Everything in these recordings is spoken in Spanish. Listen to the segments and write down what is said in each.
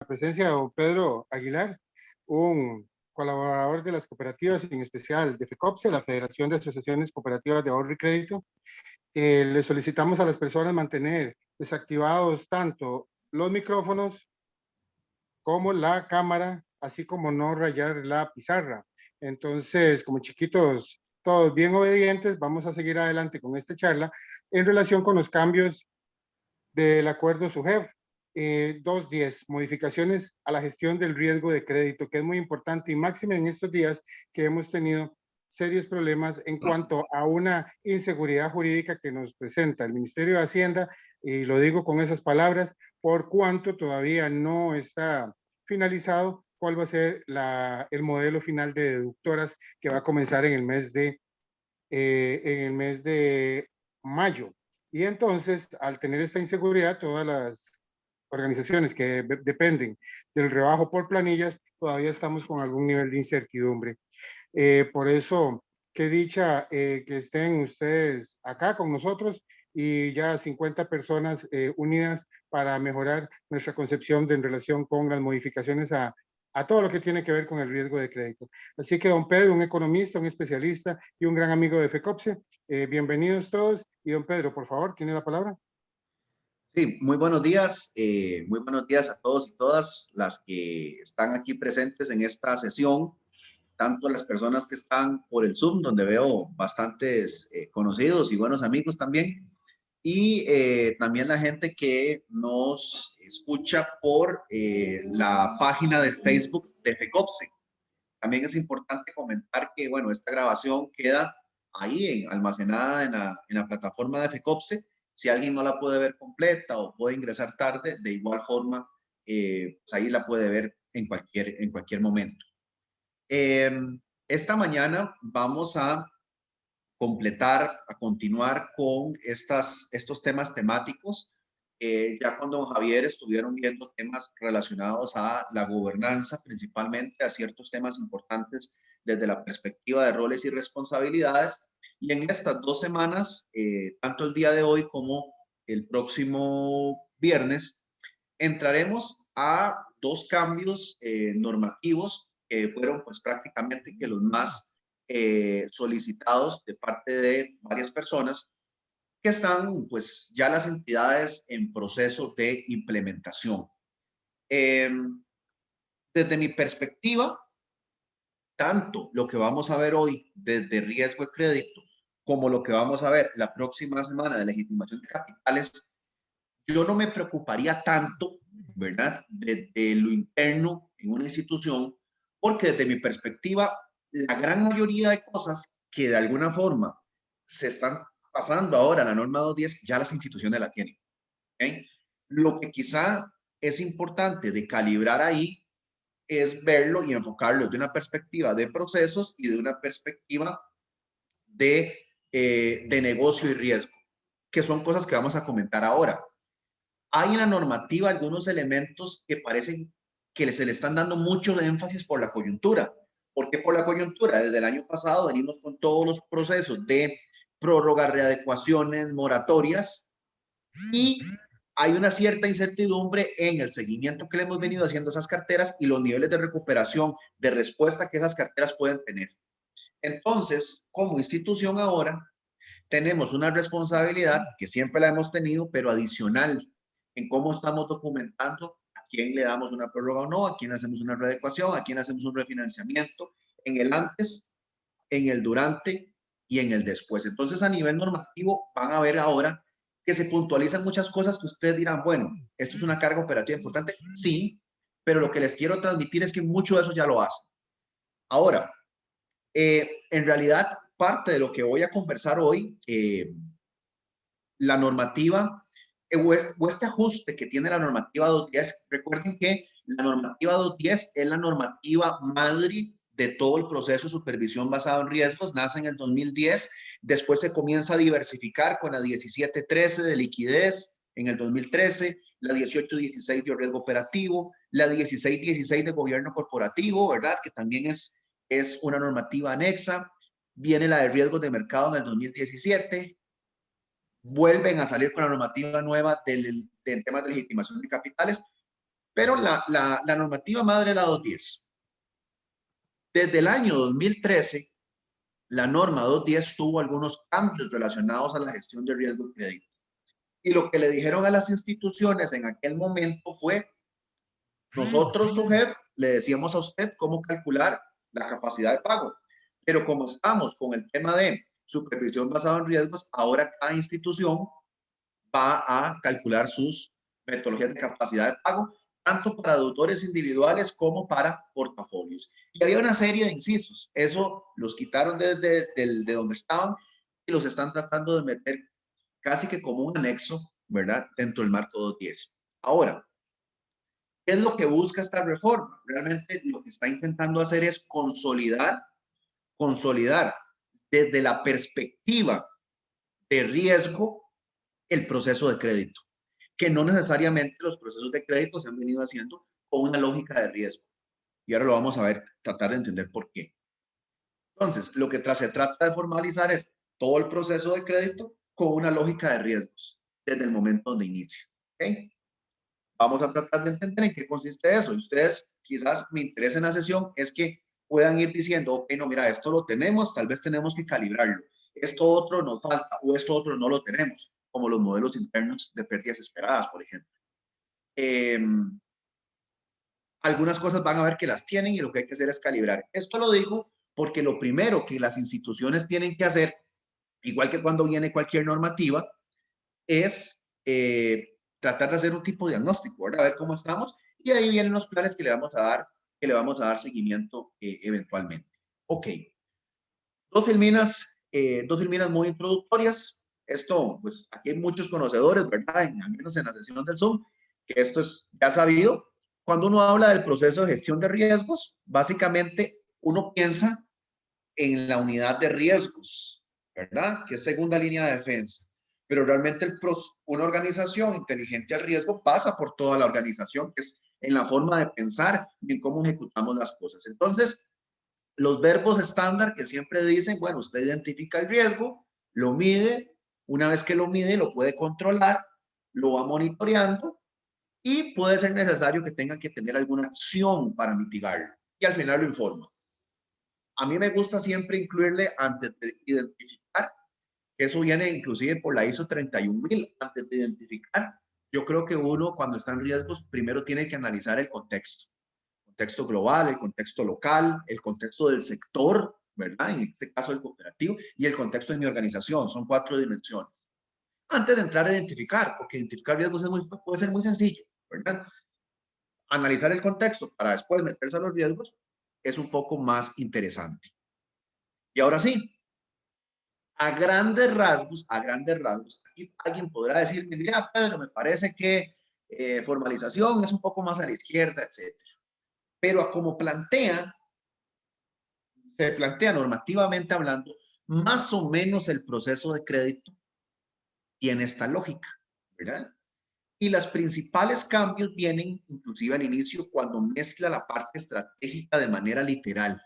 presencia de don Pedro Aguilar, un colaborador de las cooperativas, en especial de FECOPSE, la Federación de Asociaciones Cooperativas de Ahorro y Crédito. Le solicitamos a las personas mantener desactivados tanto los micrófonos como la cámara, así como no rayar la pizarra. Entonces, como chiquitos, todos bien obedientes, vamos a seguir adelante con esta charla en relación con los cambios del acuerdo SUGEF 210, modificaciones a la gestión del riesgo de crédito, que es muy importante y máximo en estos días que hemos tenido serios problemas en cuanto a una inseguridad jurídica que nos presenta el Ministerio de Hacienda, y lo digo con esas palabras, por cuanto todavía no está finalizado cuál va a ser el modelo final de deductoras que va a comenzar en el mes de mayo. Y entonces, al tener esta inseguridad, todas las organizaciones que dependen del rebajo por planillas, todavía estamos con algún nivel de incertidumbre. Por eso, qué dicha que estén ustedes acá con nosotros y ya 50 personas unidas para mejorar nuestra concepción en relación con las modificaciones a todo lo que tiene que ver con el riesgo de crédito. Así que don Pedro, un economista, un especialista y un gran amigo de FECOPSE, bienvenidos todos. Y don Pedro, por favor, tiene la palabra. Sí, muy buenos días a todos y todas las que están aquí presentes en esta sesión, tanto las personas que están por el Zoom, donde veo bastantes conocidos y buenos amigos también, y también la gente que nos escucha por la página del Facebook de FECOPSE. También es importante comentar que, bueno, esta grabación queda ahí almacenada en la plataforma de FECOPSE. Si alguien no la puede ver completa o puede ingresar tarde, de igual forma, pues ahí la puede ver en cualquier momento. Esta mañana vamos a continuar con estos temas temáticos. Ya con don Javier estuvieron viendo temas relacionados a la gobernanza, principalmente a ciertos temas importantes desde la perspectiva de roles y responsabilidades. Y en estas 2 semanas, tanto el día de hoy como el próximo viernes, entraremos a 2 cambios normativos que fueron pues prácticamente que los más solicitados de parte de varias personas, que están pues ya las entidades en proceso de implementación. Desde mi perspectiva, tanto lo que vamos a ver hoy desde riesgo de crédito como lo que vamos a ver la próxima semana de legitimación de capitales, yo no me preocuparía tanto, ¿verdad?, desde lo interno en una institución, porque desde mi perspectiva, la gran mayoría de cosas que de alguna forma se están pasando ahora a la norma 210, ya las instituciones la tienen. ¿Okay? Lo que quizá es importante de calibrar ahí es verlo y enfocarlo de una perspectiva de procesos y de una perspectiva de negocio y riesgo, que son cosas que vamos a comentar ahora. Hay en la normativa algunos elementos que parecen que se le están dando mucho énfasis por la coyuntura. ¿Por qué por la coyuntura? Desde el año pasado venimos con todos los procesos de prórroga, readecuaciones, moratorias, y hay una cierta incertidumbre en el seguimiento que le hemos venido haciendo a esas carteras y los niveles de recuperación, de respuesta que esas carteras pueden tener. Entonces, como institución ahora, tenemos una responsabilidad que siempre la hemos tenido, pero adicional en cómo estamos documentando a quién le damos una prórroga o no, a quién hacemos una readecuación, a quién hacemos un refinanciamiento, en el antes, en el durante y en el después. Entonces, a nivel normativo, van a ver ahora que se puntualizan muchas cosas que ustedes dirán, bueno, esto es una carga operativa importante, sí, pero lo que les quiero transmitir es que mucho de eso ya lo hacen. Ahora, en realidad, parte de lo que voy a conversar hoy, la normativa o este ajuste que tiene la normativa 210, recuerden que la normativa 210 es la normativa madre de todo el proceso de supervisión basado en riesgos, nace en el 2010, después se comienza a diversificar con la 1713 de liquidez en el 2013, la 1816 de riesgo operativo, la 1616 de gobierno corporativo, ¿verdad? Que también es una normativa anexa, viene la de riesgos de mercado en el 2017, vuelven a salir con la normativa nueva del temas de legitimación de capitales, Pero la normativa madre es la 210. Desde el año 2013, la norma 210 tuvo algunos cambios relacionados a la gestión de riesgo de crédito. Y lo que le dijeron a las instituciones en aquel momento fue, nosotros, su jefe, le decíamos a usted cómo calcular la capacidad de pago. Pero como estamos con el tema de supervisión basada en riesgos, ahora cada institución va a calcular sus metodologías de capacidad de pago, tanto para deudores individuales como para portafolios. Y había una serie de incisos. Eso los quitaron de donde estaban y los están tratando de meter casi que como un anexo, ¿verdad? Dentro del marco 210. Ahora, ¿qué es lo que busca esta reforma? Realmente lo que está intentando hacer es consolidar desde la perspectiva de riesgo el proceso de crédito, que no necesariamente los procesos de crédito se han venido haciendo con una lógica de riesgo. Y ahora lo vamos a ver, tratar de entender por qué. Entonces, lo que se trata de formalizar es todo el proceso de crédito con una lógica de riesgos desde el momento donde inicia. ¿Okay? Vamos a tratar de entender en qué consiste eso. Y ustedes, quizás mi interés en la sesión es que puedan ir diciendo, ok, no, mira, esto lo tenemos, tal vez tenemos que calibrarlo. Esto otro nos falta o esto otro no lo tenemos, como los modelos internos de pérdidas esperadas, por ejemplo. Algunas cosas van a ver que las tienen y lo que hay que hacer es calibrar. Esto lo digo porque lo primero que las instituciones tienen que hacer, igual que cuando viene cualquier normativa, es tratar de hacer un tipo de diagnóstico, ¿verdad? A ver cómo estamos y ahí vienen los planes que le vamos a dar seguimiento eventualmente. Ok, dos filminas muy introductorias. Esto, pues aquí hay muchos conocedores, ¿verdad? Al menos en la sesión del Zoom, que esto es ya sabido. Cuando uno habla del proceso de gestión de riesgos, básicamente uno piensa en la unidad de riesgos, ¿verdad? Que es segunda línea de defensa. Pero realmente una organización inteligente al riesgo pasa por toda la organización, que es en la forma de pensar y en cómo ejecutamos las cosas. Entonces, los verbos estándar que siempre dicen, bueno, usted identifica el riesgo, lo mide, una vez que lo mide, lo puede controlar, lo va monitoreando y puede ser necesario que tenga que tener alguna acción para mitigarlo y al final lo informa. A mí me gusta siempre incluirle antes de identificar, que eso viene inclusive por la ISO 31000, antes de identificar, yo creo que uno cuando está en riesgos primero tiene que analizar el contexto global, el contexto local, el contexto del sector, ¿verdad? En este caso el cooperativo, y el contexto de mi organización, son 4 dimensiones. Antes de entrar a identificar, porque identificar riesgos puede ser muy sencillo, ¿verdad? Analizar el contexto para después meterse a los riesgos es un poco más interesante. Y ahora sí, a grandes rasgos, aquí alguien podrá decirme, mira, Pedro, me parece que formalización es un poco más a la izquierda, etc. Pero a como se plantea normativamente hablando, más o menos el proceso de crédito tiene esta lógica, ¿verdad? Y los principales cambios vienen inclusive al inicio cuando mezcla la parte estratégica de manera literal.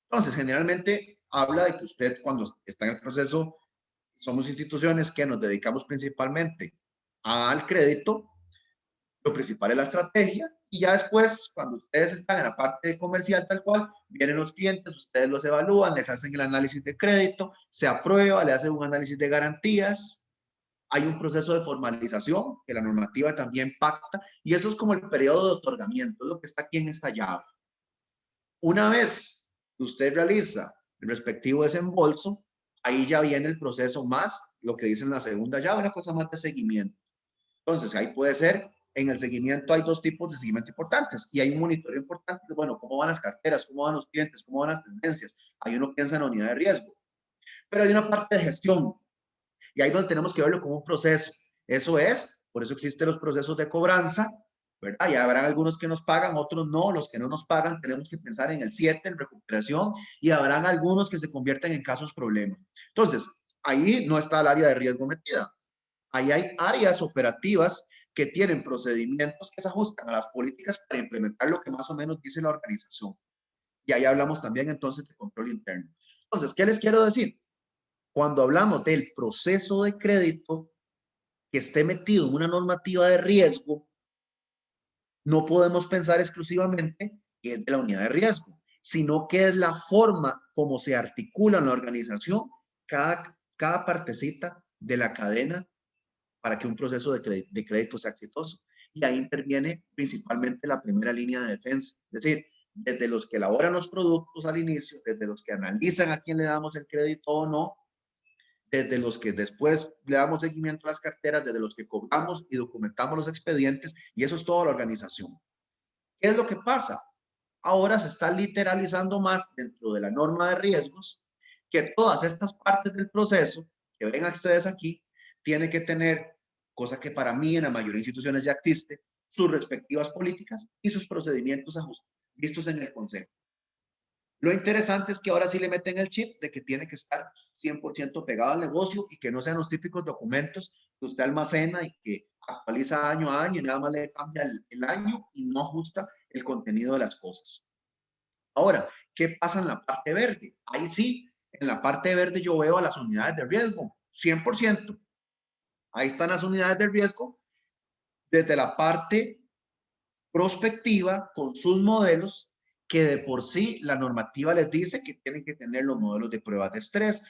Entonces, generalmente habla de que usted cuando está en el proceso, somos instituciones que nos dedicamos principalmente al crédito, lo principal es la estrategia y ya después, cuando ustedes están en la parte comercial tal cual, vienen los clientes, ustedes los evalúan, les hacen el análisis de crédito, se aprueba, le hacen un análisis de garantías, hay un proceso de formalización que la normativa también pacta y eso es como el periodo de otorgamiento, es lo que está aquí en esta llave. Una vez que usted realiza el respectivo desembolso, ahí ya viene el proceso más, lo que dice en la segunda llave, una cosa más de seguimiento. Entonces, ahí puede ser, en el seguimiento hay 2 tipos de seguimiento importantes y hay un monitoreo importante, bueno, cómo van las carteras, cómo van los clientes, cómo van las tendencias. Ahí uno piensa en la unidad de riesgo. Pero hay una parte de gestión y ahí donde tenemos que verlo como un proceso. Eso es, por eso existen los procesos de cobranza, ¿verdad? Y habrá algunos que nos pagan, otros no. Los que no nos pagan tenemos que pensar en el 7, en recuperación, y habrán algunos que se convierten en casos problema. Entonces, ahí no está el área de riesgo metida. Ahí hay áreas operativas que tienen procedimientos que se ajustan a las políticas para implementar lo que más o menos dice la organización. Y ahí hablamos también entonces de control interno. Entonces, ¿qué les quiero decir? Cuando hablamos del proceso de crédito que esté metido en una normativa de riesgo, No podemos pensar exclusivamente que es de la unidad de riesgo, sino que es la forma como se articula en la organización cada partecita de la cadena para que un proceso de crédito sea exitoso. Y ahí interviene principalmente la primera línea de defensa, es decir, desde los que elaboran los productos al inicio, desde los que analizan a quién le damos el crédito o no, desde los que después le damos seguimiento a las carteras, desde los que cobramos y documentamos los expedientes, y eso es toda la organización. ¿Qué es lo que pasa? Ahora se está literalizando más dentro de la norma de riesgos que todas estas partes del proceso que ven ustedes aquí tienen que tener, cosa que para mí en la mayoría de instituciones ya existe, sus respectivas políticas y sus procedimientos vistos en el Consejo. Lo interesante es que ahora sí le meten el chip de que tiene que estar 100% pegado al negocio y que no sean los típicos documentos que usted almacena y que actualiza año a año y nada más le cambia el año y no ajusta el contenido de las cosas. Ahora, ¿qué pasa en la parte verde? Ahí sí, en la parte verde yo veo a las unidades de riesgo, 100%. Ahí están las unidades de riesgo desde la parte prospectiva con sus modelos que de por sí la normativa les dice que tienen que tener los modelos de pruebas de estrés,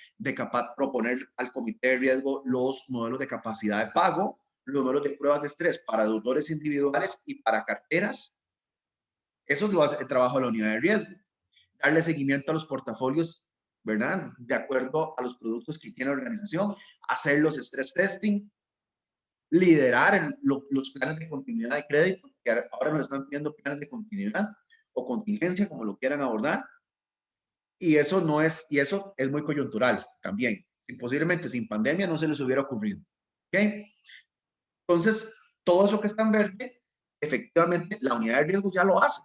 proponer al comité de riesgo los modelos de capacidad de pago, los modelos de pruebas de estrés para deudores individuales y para carteras. Eso lo hace el trabajo de la unidad de riesgo. Darle seguimiento a los portafolios, ¿verdad? De acuerdo a los productos que tiene la organización, hacer los stress testing, liderar los planes de continuidad de crédito, que ahora nos están pidiendo planes de continuidad o contingencia, como lo quieran abordar. Y eso es muy coyuntural también. Posiblemente sin pandemia no se les hubiera ocurrido. ¿Ok? Entonces, todo eso que está en verde, efectivamente, la unidad de riesgo ya lo hace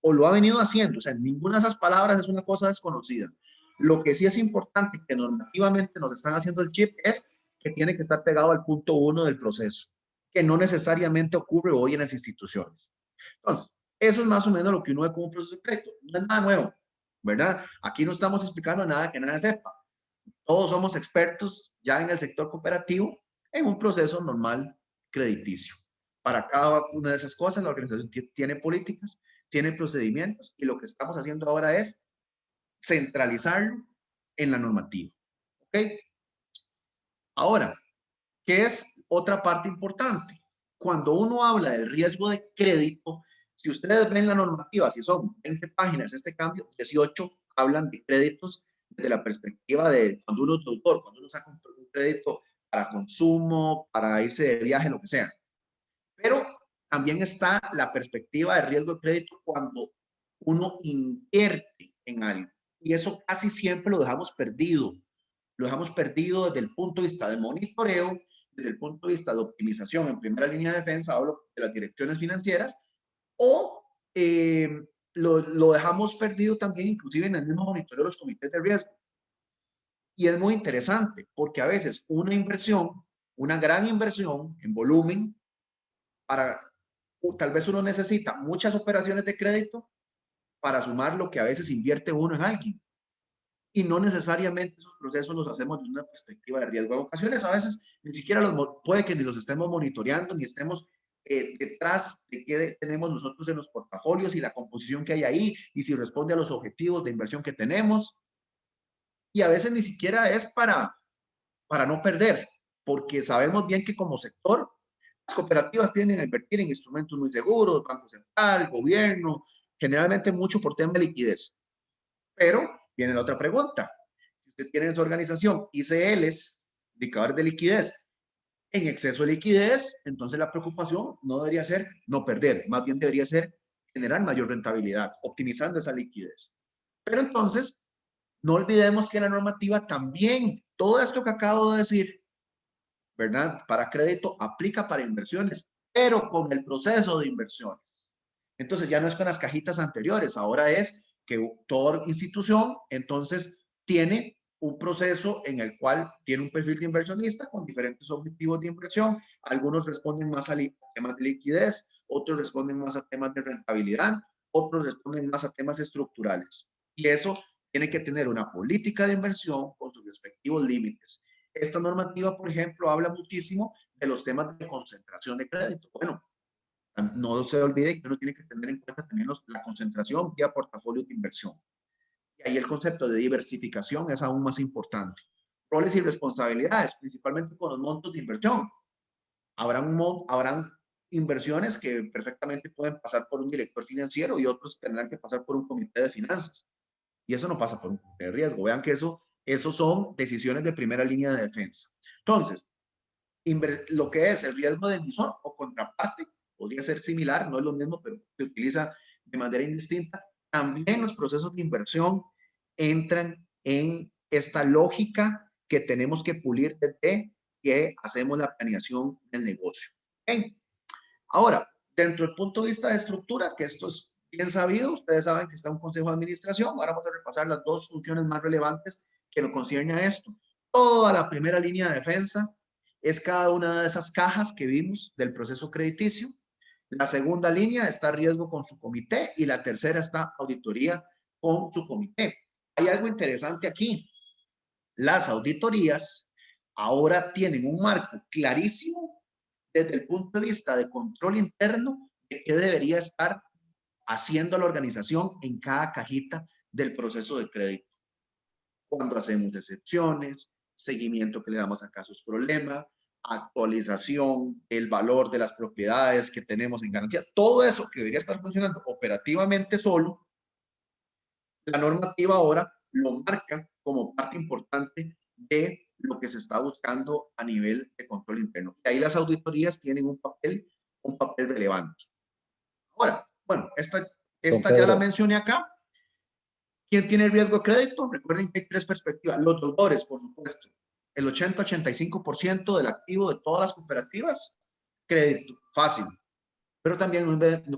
o lo ha venido haciendo. O sea, ninguna de esas palabras es una cosa desconocida. Lo que sí es importante que normativamente nos están haciendo el chip es que tiene que estar pegado al punto 1 del proceso, que no necesariamente ocurre hoy en las instituciones. Entonces, eso es más o menos lo que uno ve como un proceso de crédito. No es nada nuevo, ¿verdad? Aquí no estamos explicando nada que nadie sepa. Todos somos expertos ya en el sector cooperativo en un proceso normal crediticio. Para cada una de esas cosas, la organización tiene políticas, tiene procedimientos y lo que estamos haciendo ahora es centralizarlo en la normativa. ¿Ok? Ahora, ¿qué es otra parte importante? Cuando uno habla del riesgo de crédito, si ustedes ven la normativa, si son 20 páginas este cambio, 18 hablan de créditos desde la perspectiva de cuando uno es deudor, cuando uno saca un crédito para consumo, para irse de viaje, lo que sea. Pero también está la perspectiva de riesgo de crédito cuando uno invierte en algo. Y eso casi siempre lo dejamos perdido. Lo dejamos perdido desde el punto de vista de monitoreo, desde el punto de vista de optimización en primera línea de defensa, hablo de las direcciones financieras, o lo dejamos perdido también inclusive en el mismo monitoreo de los comités de riesgo. Y es muy interesante porque a veces una inversión, una gran inversión en volumen, tal vez uno necesita muchas operaciones de crédito para sumar lo que a veces invierte uno en alguien. Y no necesariamente esos procesos los hacemos desde una perspectiva de riesgo. En ocasiones, a veces, ni siquiera puede que ni los estemos monitoreando, ni estemos detrás de qué tenemos nosotros en los portafolios y la composición que hay ahí, y si responde a los objetivos de inversión que tenemos. Y a veces ni siquiera es para no perder, porque sabemos bien que como sector, las cooperativas tienden a invertir en instrumentos muy seguros, Banco Central, gobierno, generalmente mucho por tema de liquidez. Pero viene la otra pregunta. Si usted tiene en su organización ICLs, indicadores de liquidez, en exceso de liquidez, entonces la preocupación no debería ser no perder, más bien debería ser generar mayor rentabilidad, optimizando esa liquidez. Pero entonces, no olvidemos que la normativa también, todo esto que acabo de decir, ¿verdad? Para crédito aplica para inversiones, pero con el proceso de inversiones. Entonces ya no es con las cajitas anteriores, ahora es que toda institución entonces tiene un proceso en el cual tiene un perfil de inversionista con diferentes objetivos de inversión. Algunos responden más a temas de liquidez, otros responden más a temas de rentabilidad, otros responden más a temas estructurales. Y eso tiene que tener una política de inversión con sus respectivos límites. Esta normativa, por ejemplo, habla muchísimo de los temas de concentración de crédito. Bueno, No se olvide que uno tiene que tener en cuenta también la concentración vía portafolio de inversión. Y ahí el concepto de diversificación es aún más importante. Roles y responsabilidades, principalmente con los montos de inversión. Habrán inversiones que perfectamente pueden pasar por un director financiero y otros tendrán que pasar por un comité de finanzas. Y eso no pasa por un comité de riesgo. Vean que eso son decisiones de primera línea de defensa. Entonces, lo que es el riesgo de emisor o contraparte podría ser similar, no es lo mismo, pero se utiliza de manera indistinta. También los procesos de inversión entran en esta lógica que tenemos que pulir desde que hacemos la planeación del negocio. ¿Okay? Ahora, dentro del punto de vista de estructura, que esto es bien sabido, ustedes saben que está un consejo de administración. Ahora vamos a repasar las dos funciones más relevantes que nos concierne a esto. Toda la primera línea de defensa es cada una de esas cajas que vimos del proceso crediticio. La segunda línea está riesgo con su comité y la tercera está auditoría con su comité. Hay algo interesante aquí. Las auditorías ahora tienen un marco clarísimo desde el punto de vista de control interno de qué debería estar haciendo la organización en cada cajita del proceso de crédito. Cuando hacemos excepciones, seguimiento que le damos a casos problema, actualización, el valor de las propiedades que tenemos en garantía, todo eso que debería estar funcionando operativamente solo, la normativa ahora lo marca como parte importante de lo que se está buscando a nivel de control interno. Y ahí las auditorías tienen un papel relevante. Ahora, bueno, esta ya la mencioné acá. ¿Quién tiene riesgo de crédito? Recuerden que hay tres perspectivas. Los deudores, por supuesto. El 80-85% del activo de todas las cooperativas, crédito, fácil. Pero también,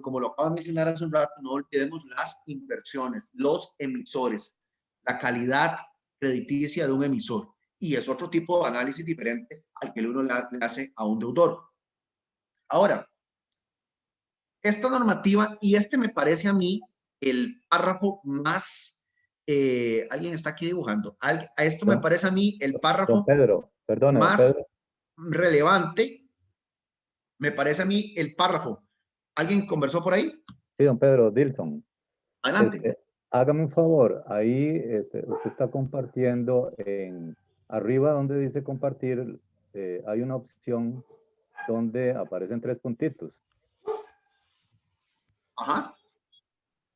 como lo acabo de mencionar hace un rato, no olvidemos las inversiones, los emisores, la calidad crediticia de un emisor. Y es otro tipo de análisis diferente al que uno le hace a un deudor. Ahora, esta normativa, y este me parece a mí el párrafo más, alguien está aquí dibujando, a esto me parece a mí el párrafo don Pedro, perdone, don más Pedro. relevante, me parece a mí el párrafo. ¿Alguien conversó por ahí? Sí, don Pedro Dilson. Adelante. Hágame un favor, ahí usted está compartiendo arriba donde dice compartir, hay una opción donde aparecen 3 puntitos. Ajá.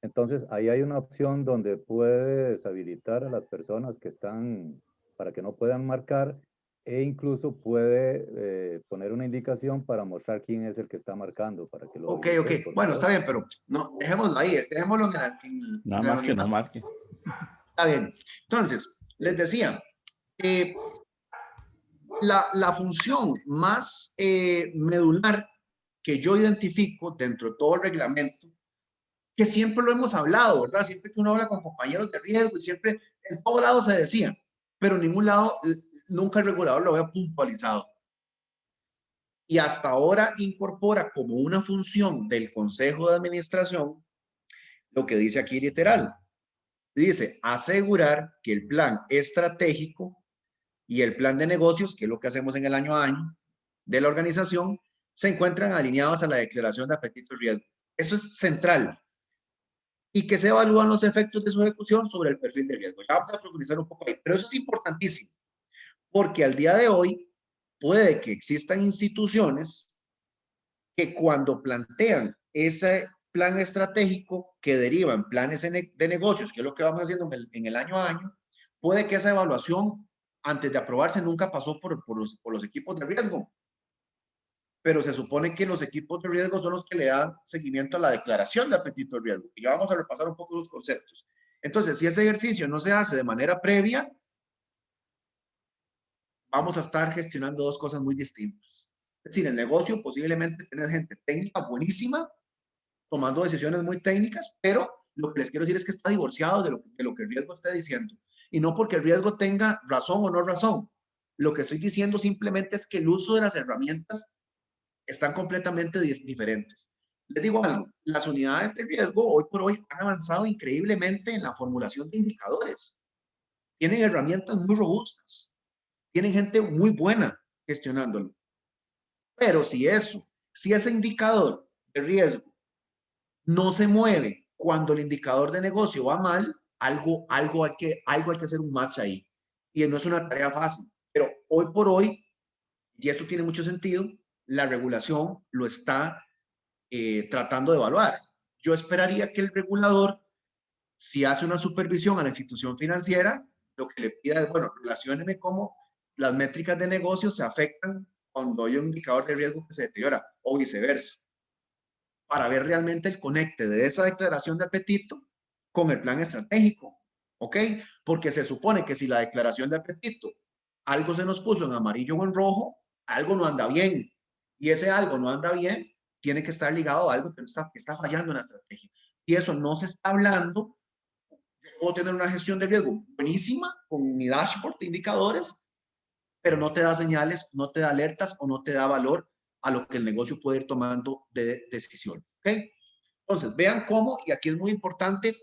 Entonces, ahí hay una opción donde puede deshabilitar a las personas que están, para que no puedan marcar, e incluso puede poner una indicación para mostrar quién es el que está marcando, para que lo Ok. habilite, por Bueno, favor. está bien, pero no, dejémoslo ahí, dejémoslo Nada más que no marque. Está bien. Entonces, les decía, la función más medular que yo identifico dentro de todo el reglamento, que siempre lo hemos hablado, ¿verdad? Siempre que uno habla con compañeros de riesgo y siempre en todo lado se decía, pero en ningún lado, nunca el regulador lo había puntualizado. Y hasta ahora incorpora como una función del Consejo de Administración lo que dice aquí literal. Dice, asegurar que el plan estratégico y el plan de negocios, que es lo que hacemos en el año a año de la organización, se encuentran alineados a la declaración de apetito y riesgo. Eso es central. Y que se evalúan los efectos de su ejecución sobre el perfil de riesgo. Ya vamos a profundizar un poco ahí, pero eso es importantísimo, porque al día de hoy puede que existan instituciones que cuando plantean ese plan estratégico que derivan planes de negocios, que es lo que vamos haciendo en el año a año, puede que esa evaluación antes de aprobarse nunca pasó por los equipos de riesgo. Pero se supone que los equipos de riesgo son los que le dan seguimiento a la declaración de apetito de riesgo. Y ya vamos a repasar un poco los conceptos. Entonces, si ese ejercicio no se hace de manera previa, vamos a estar gestionando dos cosas muy distintas. Es decir, el negocio posiblemente tiene gente técnica buenísima, tomando decisiones muy técnicas, pero lo que les quiero decir es que está divorciado de lo que el riesgo está diciendo. Y no porque el riesgo tenga razón o no razón. Lo que estoy diciendo simplemente es que el uso de las herramientas están completamente diferentes. Les digo algo, las unidades de riesgo hoy por hoy han avanzado increíblemente en la formulación de indicadores. Tienen herramientas muy robustas, tienen gente muy buena gestionándolo. Pero si ese indicador de riesgo no se mueve cuando el indicador de negocio va mal, algo hay que hacer un match ahí. Y no es una tarea fácil. Pero hoy por hoy, y esto tiene mucho sentido, la regulación lo está tratando de evaluar. Yo esperaría que el regulador, si hace una supervisión a la institución financiera, lo que le pida es, bueno, relacióneme cómo las métricas de negocio se afectan cuando hay un indicador de riesgo que se deteriora o viceversa, para ver realmente el conecte de esa declaración de apetito con el plan estratégico, ¿ok? Porque se supone que si la declaración de apetito, algo se nos puso en amarillo o en rojo, algo no anda bien. Y ese algo no anda bien, tiene que estar ligado a algo que está fallando en la estrategia. Si eso no se está hablando, puedo tener una gestión de riesgo buenísima con mi dashboard de indicadores, pero no te da señales, no te da alertas o no te da valor a lo que el negocio puede ir tomando de decisión. ¿Ok? Entonces, vean cómo, y aquí es muy importante,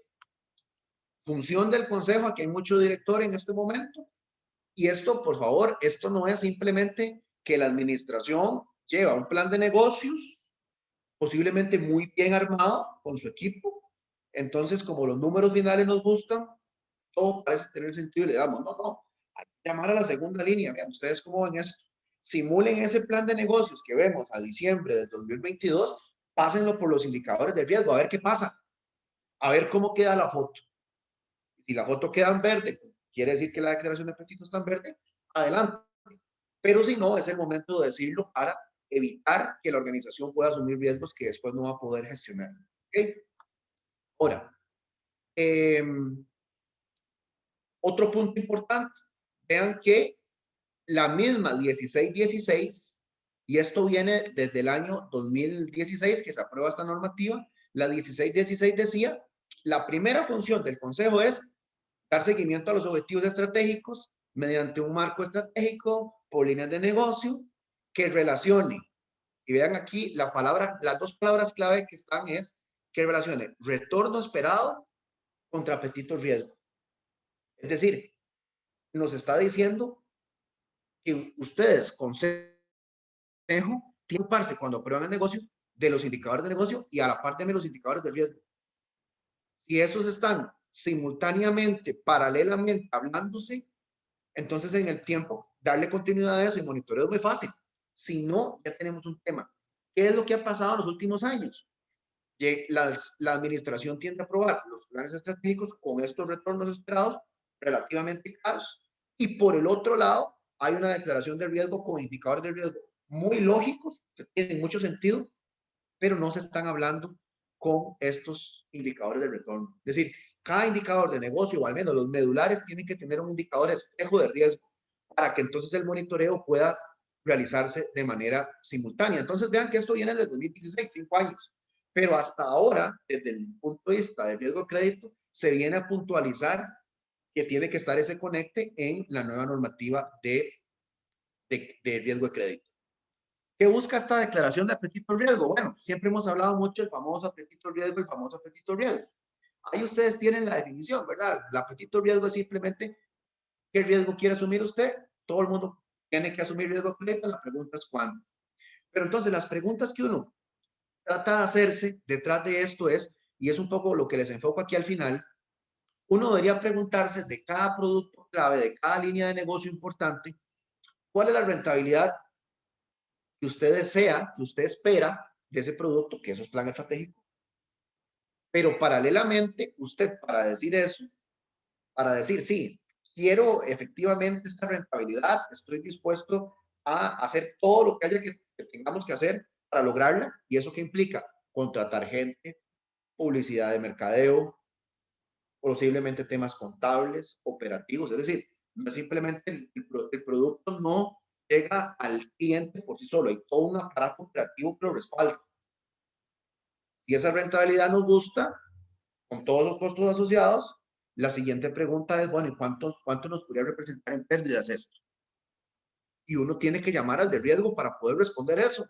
función del consejo, aquí hay mucho director en este momento, y esto, por favor, esto no es simplemente que la administración lleva un plan de negocios, posiblemente muy bien armado con su equipo, entonces como los números finales nos gustan, todo parece tener sentido y le damos, no, hay que llamar a la segunda línea, vean ustedes cómo ven esto, simulen ese plan de negocios que vemos a diciembre del 2022, pásenlo por los indicadores de riesgo, a ver qué pasa, a ver cómo queda la foto. Si la foto queda en verde, quiere decir que la declaración de apetito está en verde, adelante. Pero si no, es el momento de decirlo para evitar que la organización pueda asumir riesgos que después no va a poder gestionar. ¿Okay? Ahora, otro punto importante, vean que la misma 1616, y esto viene desde el año 2016 que se aprueba esta normativa, la 1616 decía, la primera función del Consejo es dar seguimiento a los objetivos estratégicos mediante un marco estratégico por líneas de negocio que relacione, y vean aquí las dos palabras clave que están es que relacione retorno esperado contra apetito riesgo. Es decir, nos está diciendo que ustedes, consejo, tienen que ocuparse cuando aprueban el negocio de los indicadores de negocio y a la parte de los indicadores de riesgo. Si esos están simultáneamente, paralelamente hablándose, entonces en el tiempo darle continuidad a eso y monitoreo es muy fácil. Si no, ya tenemos un tema. ¿Qué es lo que ha pasado en los últimos años? La administración tiende a aprobar los planes estratégicos con estos retornos esperados relativamente caros. Y por el otro lado, hay una declaración de riesgo con indicadores de riesgo muy lógicos, que tienen mucho sentido, pero no se están hablando con estos indicadores de retorno. Es decir, cada indicador de negocio, o al menos los medulares, tienen que tener un indicador espejo de riesgo para que entonces el monitoreo pueda realizarse de manera simultánea. Entonces vean que esto viene desde 2016, 5 años. Pero hasta ahora, desde el punto de vista del riesgo de crédito, se viene a puntualizar que tiene que estar ese conecte en la nueva normativa de riesgo de crédito. ¿Qué busca esta declaración de apetito riesgo? Bueno, siempre hemos hablado mucho del famoso apetito riesgo, el famoso apetito riesgo. Ahí ustedes tienen la definición, ¿verdad? El apetito riesgo es simplemente qué riesgo quiere asumir usted. Todo el mundo tiene que asumir riesgo crédito, la pregunta es cuándo. Pero entonces las preguntas que uno trata de hacerse detrás de esto es, y es un poco lo que les enfoco aquí al final, uno debería preguntarse de cada producto clave, de cada línea de negocio importante, ¿cuál es la rentabilidad que usted desea, que usted espera de ese producto, que eso es plan estratégico? Pero paralelamente, usted para decir eso, para decir, sí, quiero efectivamente esta rentabilidad, estoy dispuesto a hacer todo lo que haya que tengamos que hacer para lograrla, y eso que implica contratar gente, publicidad de mercadeo, posiblemente temas contables, operativos, es decir, no es simplemente el producto no llega al cliente por sí solo, hay todo un aparato operativo que lo respalda. Si esa rentabilidad nos gusta, con todos los costos asociados, la siguiente pregunta es, bueno, ¿y cuánto nos podría representar en pérdidas esto? Y uno tiene que llamar al de riesgo para poder responder eso.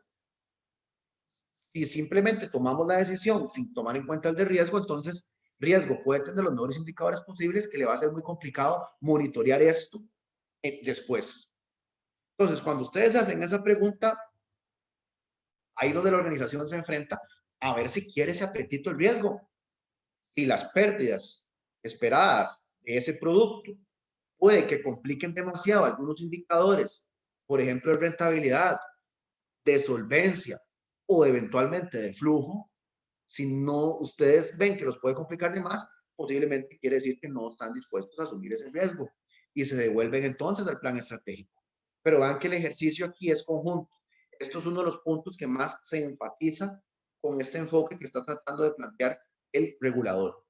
Si simplemente tomamos la decisión sin tomar en cuenta el de riesgo, entonces riesgo puede tener los mejores indicadores posibles que le va a ser muy complicado monitorear esto después. Entonces, cuando ustedes hacen esa pregunta, ahí donde la organización se enfrenta a ver si quiere ese apetito el riesgo. Si las pérdidas esperadas de ese producto puede que compliquen demasiado algunos indicadores, por ejemplo, de rentabilidad, de solvencia o eventualmente de flujo, si no ustedes ven que los puede complicar de más, posiblemente quiere decir que no están dispuestos a asumir ese riesgo y se devuelven entonces al plan estratégico. Pero vean que el ejercicio aquí es conjunto. Esto es uno de los puntos que más se enfatiza con este enfoque que está tratando de plantear el regulador.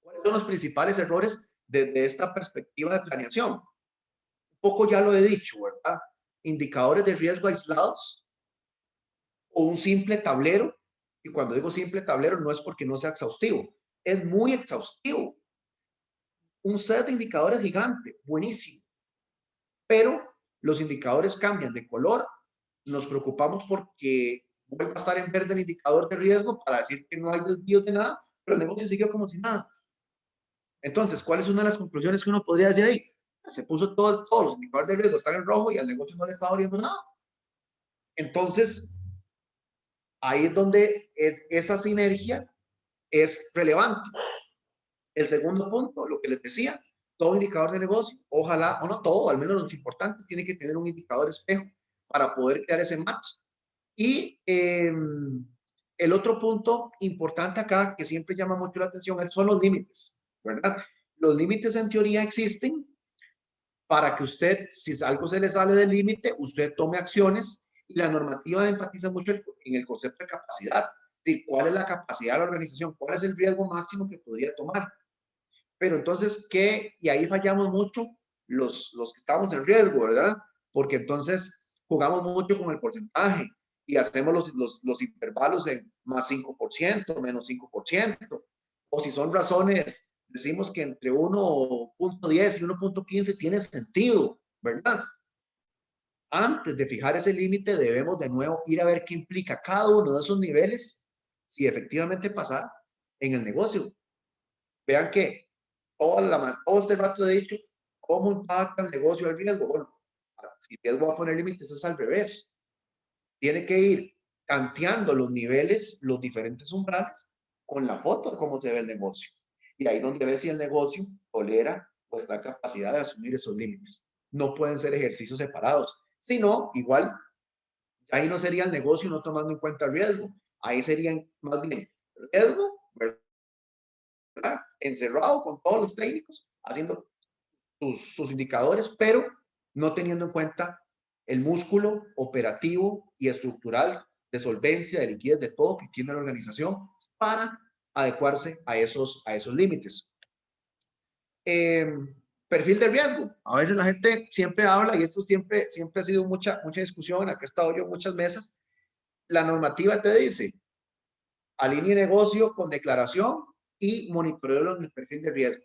¿Cuáles son los principales errores desde esta perspectiva de planeación? Un poco ya lo he dicho, ¿verdad? Indicadores de riesgo aislados o un simple tablero. Y cuando digo simple tablero no es porque no sea exhaustivo, es muy exhaustivo. Un set de indicadores gigante, buenísimo. Pero los indicadores cambian de color. Nos preocupamos porque vuelve a estar en verde el indicador de riesgo para decir que no hay desvíos de nada, pero el negocio siguió como si nada. Entonces, ¿cuál es una de las conclusiones que uno podría decir ahí? Se puso todos los indicadores de riesgo, están en rojo y al negocio no le está doliendo nada. Entonces, ahí es donde esa sinergia es relevante. El segundo punto, lo que les decía, todo indicador de negocio, ojalá, o no todo, al menos los importantes, tiene que tener un indicador espejo para poder crear ese match. Y el otro punto importante acá, que siempre llama mucho la atención, son los límites, ¿verdad? Los límites en teoría existen para que usted, si algo se le sale del límite, usted tome acciones, y la normativa enfatiza mucho en el concepto de capacidad. Es decir, ¿cuál es la capacidad de la organización? ¿Cuál es el riesgo máximo que podría tomar? Pero entonces, ¿qué? Y ahí fallamos mucho los que estamos en riesgo, ¿verdad? Porque entonces jugamos mucho con el porcentaje y hacemos los intervalos en más 5%, menos 5%. O si son razones, decimos que entre 1.10 y 1.15 tiene sentido, ¿verdad? Antes de fijar ese límite, debemos de nuevo ir a ver qué implica cada uno de esos niveles, si efectivamente pasa en el negocio. Vean que todo este rato he dicho cómo impacta el negocio el riesgo. Bueno, si el riesgo va a poner límites, es al revés. Tiene que ir tanteando los niveles, los diferentes umbrales, con la foto de cómo se ve el negocio. Y ahí donde ve si el negocio tolera o está en capacidad de asumir esos límites. No pueden ser ejercicios separados. Si no, igual, ahí no sería el negocio no tomando en cuenta el riesgo. Ahí serían más bien riesgo, ¿verdad? Encerrado con todos los técnicos, haciendo sus indicadores, pero no teniendo en cuenta el músculo operativo y estructural de solvencia, de liquidez, de todo que tiene la organización para adecuarse a esos límites. Perfil de riesgo. A veces la gente siempre habla, y esto siempre ha sido mucha discusión, acá he estado yo en muchas mesas. La normativa te dice, alinee negocio con declaración y monitoreo en el perfil de riesgo.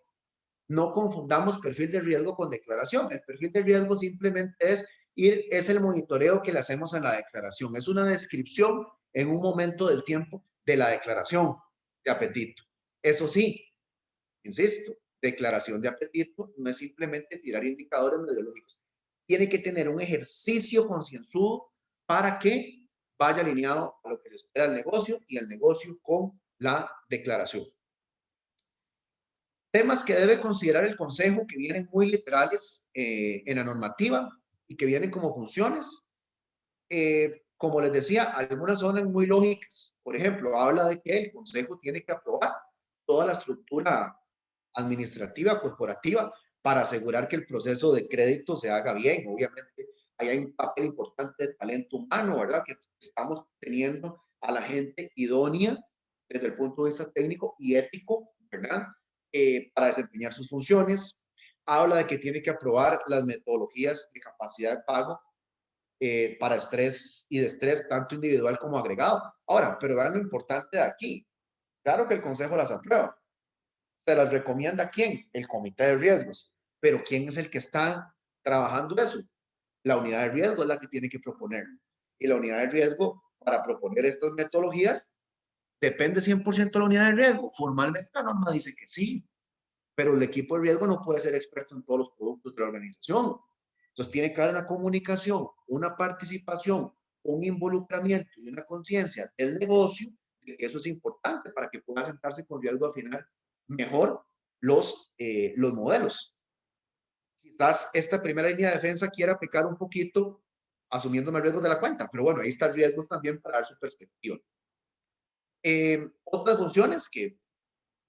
No confundamos perfil de riesgo con declaración. El perfil de riesgo simplemente es el monitoreo que le hacemos en la declaración. Es una descripción en un momento del tiempo de la declaración de apetito. Eso sí, insisto, declaración de apetito no es simplemente tirar indicadores metodológicos. Tiene que tener un ejercicio concienzudo para que vaya alineado a lo que se espera del negocio y el negocio con la declaración. Temas que debe considerar el Consejo que vienen muy literales en la normativa y que vienen como funciones. Como les decía, algunas son muy lógicas. Por ejemplo, habla de que el Consejo tiene que aprobar toda la estructura administrativa, corporativa, para asegurar que el proceso de crédito se haga bien. Obviamente, ahí hay un papel importante de talento humano, ¿verdad? Que estamos teniendo a la gente idónea desde el punto de vista técnico y ético, ¿verdad? Para desempeñar sus funciones. Habla de que tiene que aprobar las metodologías de capacidad de pago para estrés y destrés, tanto individual como agregado. Ahora, pero vean lo importante de aquí. Claro que el Consejo las aprueba. ¿Se las recomienda quién? El Comité de Riesgos. Pero ¿quién es el que está trabajando eso? La unidad de riesgo es la que tiene que proponer. Y la unidad de riesgo, para proponer estas metodologías, depende 100% de la unidad de riesgo. Formalmente la norma dice que sí, pero el equipo de riesgo no puede ser experto en todos los productos de la organización. Entonces tiene que haber una comunicación, una participación, un involucramiento y una conciencia del negocio Eso es importante para que pueda sentarse con riesgo a afinar mejor los modelos. Quizás esta primera línea de defensa quiera pecar un poquito asumiendo más riesgos de la cuenta, pero bueno, ahí están riesgos también para dar su perspectiva. Otras funciones que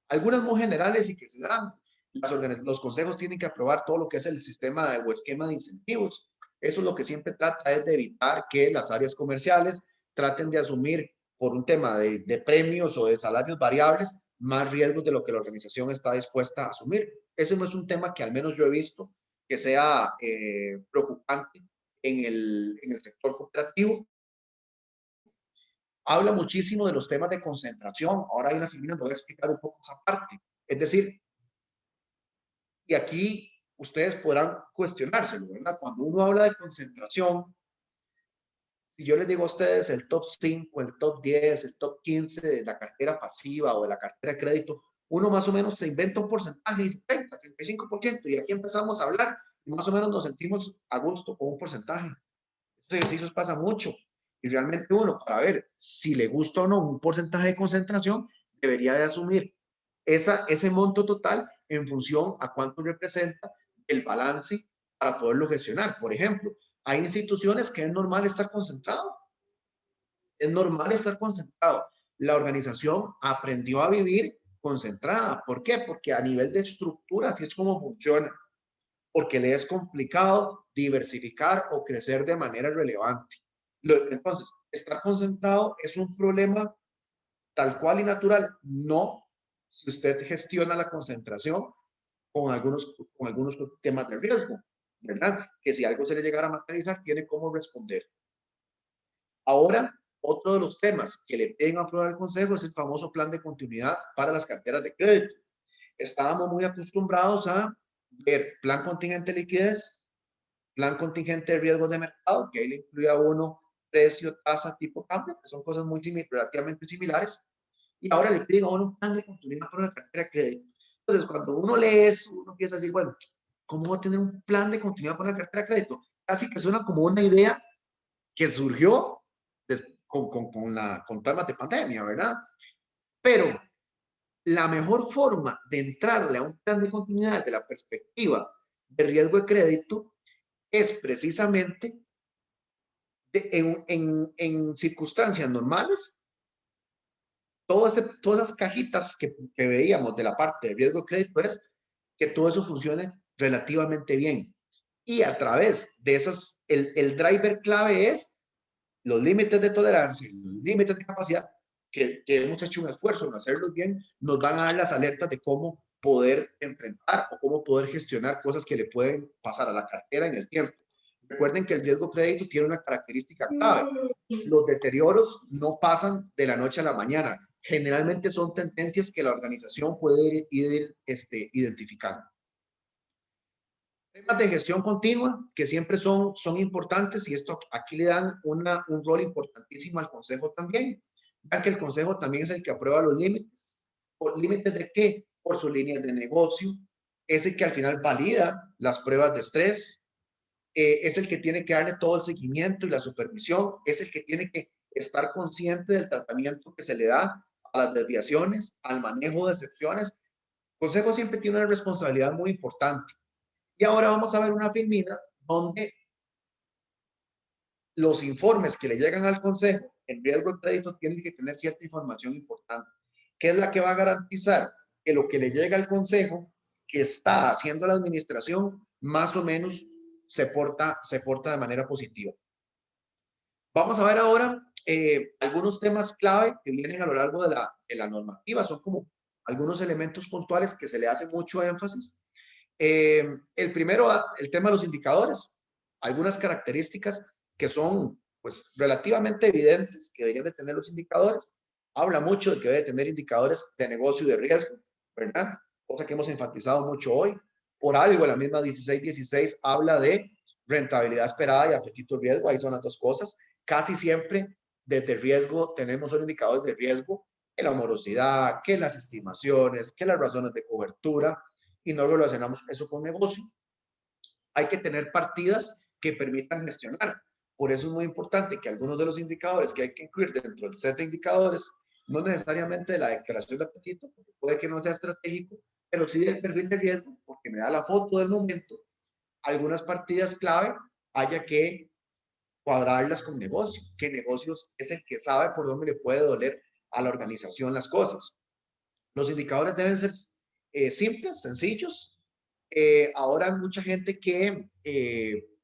algunas muy generales y que se dan, los consejos tienen que aprobar todo lo que es el sistema o esquema de incentivos. Eso es lo que siempre trata es de evitar que las áreas comerciales traten de asumir por un tema de premios o de salarios variables más riesgos de lo que la organización está dispuesta a asumir. Ese no es un tema que al menos yo he visto que sea preocupante en el sector cooperativo. Habla muchísimo de los temas de concentración. Ahora hay una filmina donde voy a explicar un poco esa parte. Es decir, y aquí ustedes podrán cuestionárselo, ¿verdad? Cuando uno habla de concentración, si yo les digo a ustedes el top 5, el top 10, el top 15 de la cartera pasiva o de la cartera de crédito, uno más o menos se inventa un porcentaje y dice 30, 35%, y aquí empezamos a hablar y más o menos nos sentimos a gusto con un porcentaje. Estos ejercicios pasa mucho y realmente uno, para ver si le gusta o no un porcentaje de concentración, debería de asumir ese monto total en función a cuánto representa el balance para poderlo gestionar. Por ejemplo, hay instituciones que es normal estar concentrado. Es normal estar concentrado. La organización aprendió a vivir concentrada. ¿Por qué? Porque a nivel de estructura así es como funciona. Porque le es complicado diversificar o crecer de manera relevante. Entonces, estar concentrado es un problema tal cual y natural. No, si usted gestiona la concentración con algunos temas de riesgo, ¿verdad? Que si algo se le llegara a materializar, tiene cómo responder. Ahora, otro de los temas que le piden aprobar el Consejo es el famoso plan de continuidad para las carteras de crédito. Estábamos muy acostumbrados a ver plan contingente de liquidez, plan contingente de riesgos de mercado, que ahí le incluía uno precio, tasa, tipo cambio, que son cosas muy relativamente similares. Y ahora le piden a uno un plan de continuidad para la cartera de crédito. Entonces, cuando uno lee eso, uno empieza a decir, bueno, ¿cómo va a tener un plan de continuidad para la cartera de crédito? Casi que suena como una idea que surgió con temas de pandemia, ¿verdad? Pero la mejor forma de entrarle a un plan de continuidad desde la perspectiva de riesgo de crédito es precisamente en circunstancias normales, todas esas cajitas que veíamos de la parte de riesgo de crédito es que todo eso funcione relativamente bien. Y a través de esas, el driver clave es los límites de tolerancia, los límites de capacidad, que hemos hecho un esfuerzo en hacerlos bien, nos van a dar las alertas de cómo poder enfrentar o cómo poder gestionar cosas que le pueden pasar a la cartera en el tiempo. Recuerden que el riesgo crédito tiene una característica clave. Los deterioros no pasan de la noche a la mañana. Generalmente son tendencias que la organización puede ir identificando. Temas de gestión continua que siempre son importantes y esto aquí le dan un rol importantísimo al consejo también. Vean que el consejo también es el que aprueba los límites. ¿Por límites de qué? Por sus líneas de negocio. Es el que al final valida las pruebas de estrés. Es el que tiene que darle todo el seguimiento y la supervisión. Es el que tiene que estar consciente del tratamiento que se le da a las desviaciones, al manejo de excepciones. El consejo siempre tiene una responsabilidad muy importante. Y ahora vamos a ver una filmina donde los informes que le llegan al consejo en riesgo de crédito tienen que tener cierta información importante, que es la que va a garantizar que lo que le llega al consejo que está haciendo la administración más o menos se porta de manera positiva. Vamos a ver ahora algunos temas clave que vienen a lo largo de la normativa. Son como algunos elementos puntuales que se le hace mucho énfasis. El primero, el tema de los indicadores. Algunas características que son pues relativamente evidentes que deberían de tener los indicadores. Habla mucho de que debe tener indicadores de negocio y de riesgo, ¿verdad? Cosa que hemos enfatizado mucho hoy. Por algo, la misma 1616 habla de rentabilidad esperada y apetito riesgo. Ahí son las dos cosas. Casi siempre desde riesgo tenemos los indicadores de riesgo, que la morosidad, que las estimaciones, que las razones de cobertura, y no relacionamos eso con negocio. Hay que tener partidas que permitan gestionar. Por eso es muy importante que algunos de los indicadores que hay que incluir dentro del set de indicadores no necesariamente de la declaración de apetito, porque puede que no sea estratégico, pero sí del perfil de riesgo, porque me da la foto del momento, algunas partidas clave haya que cuadrarlas con negocio, que negocios es el que sabe por dónde le puede doler a la organización las cosas. Los indicadores deben ser simples, sencillos. Ahora hay mucha gente que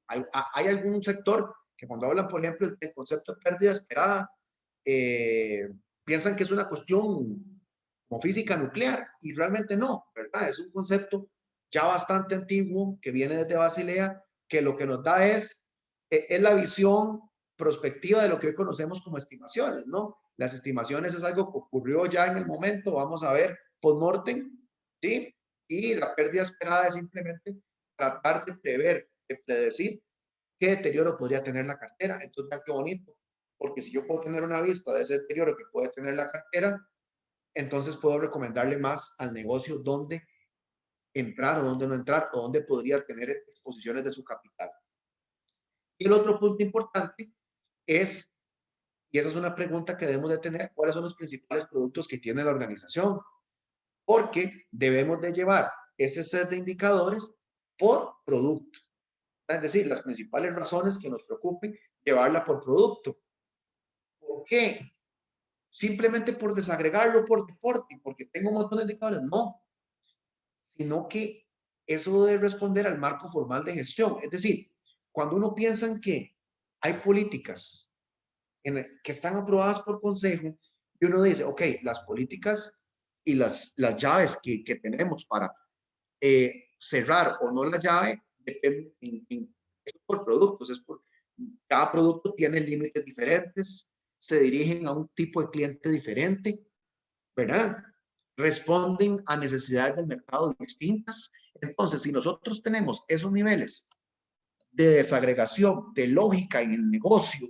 hay algún sector que cuando hablan, por ejemplo, del concepto de pérdida esperada, piensan que es una cuestión como física nuclear y realmente no, ¿verdad? Es un concepto ya bastante antiguo que viene desde Basilea, que lo que nos da es la visión prospectiva de lo que hoy conocemos como estimaciones, ¿no? Las estimaciones es algo que ocurrió ya en el momento, vamos a ver post-mortem, ¿sí? Y la pérdida esperada es simplemente tratar de prever, de predecir qué deterioro podría tener la cartera. Entonces, vean qué bonito, porque si yo puedo tener una vista de ese deterioro que puede tener la cartera, entonces puedo recomendarle más al negocio dónde entrar o dónde no entrar, o dónde podría tener exposiciones de su capital. Y el otro punto importante es, y esa es una pregunta que debemos de tener, ¿cuáles son los principales productos que tiene la organización? Porque debemos de llevar ese set de indicadores por producto. Es decir, las principales razones que nos preocupen, llevarla por producto. ¿Por qué? Simplemente por desagregarlo por deporte, porque tengo un montón de indicadores. No, sino que eso debe responder al marco formal de gestión. Es decir, cuando uno piensa en que hay políticas que están aprobadas por consejo y uno dice, ok, las políticas y las llaves que tenemos para cerrar o no la llave depende es por productos, cada producto tiene límites diferentes, se dirigen a un tipo de cliente diferente, ¿verdad? Responden a necesidades del mercado distintas. Entonces, si nosotros tenemos esos niveles de desagregación, de lógica en el negocio,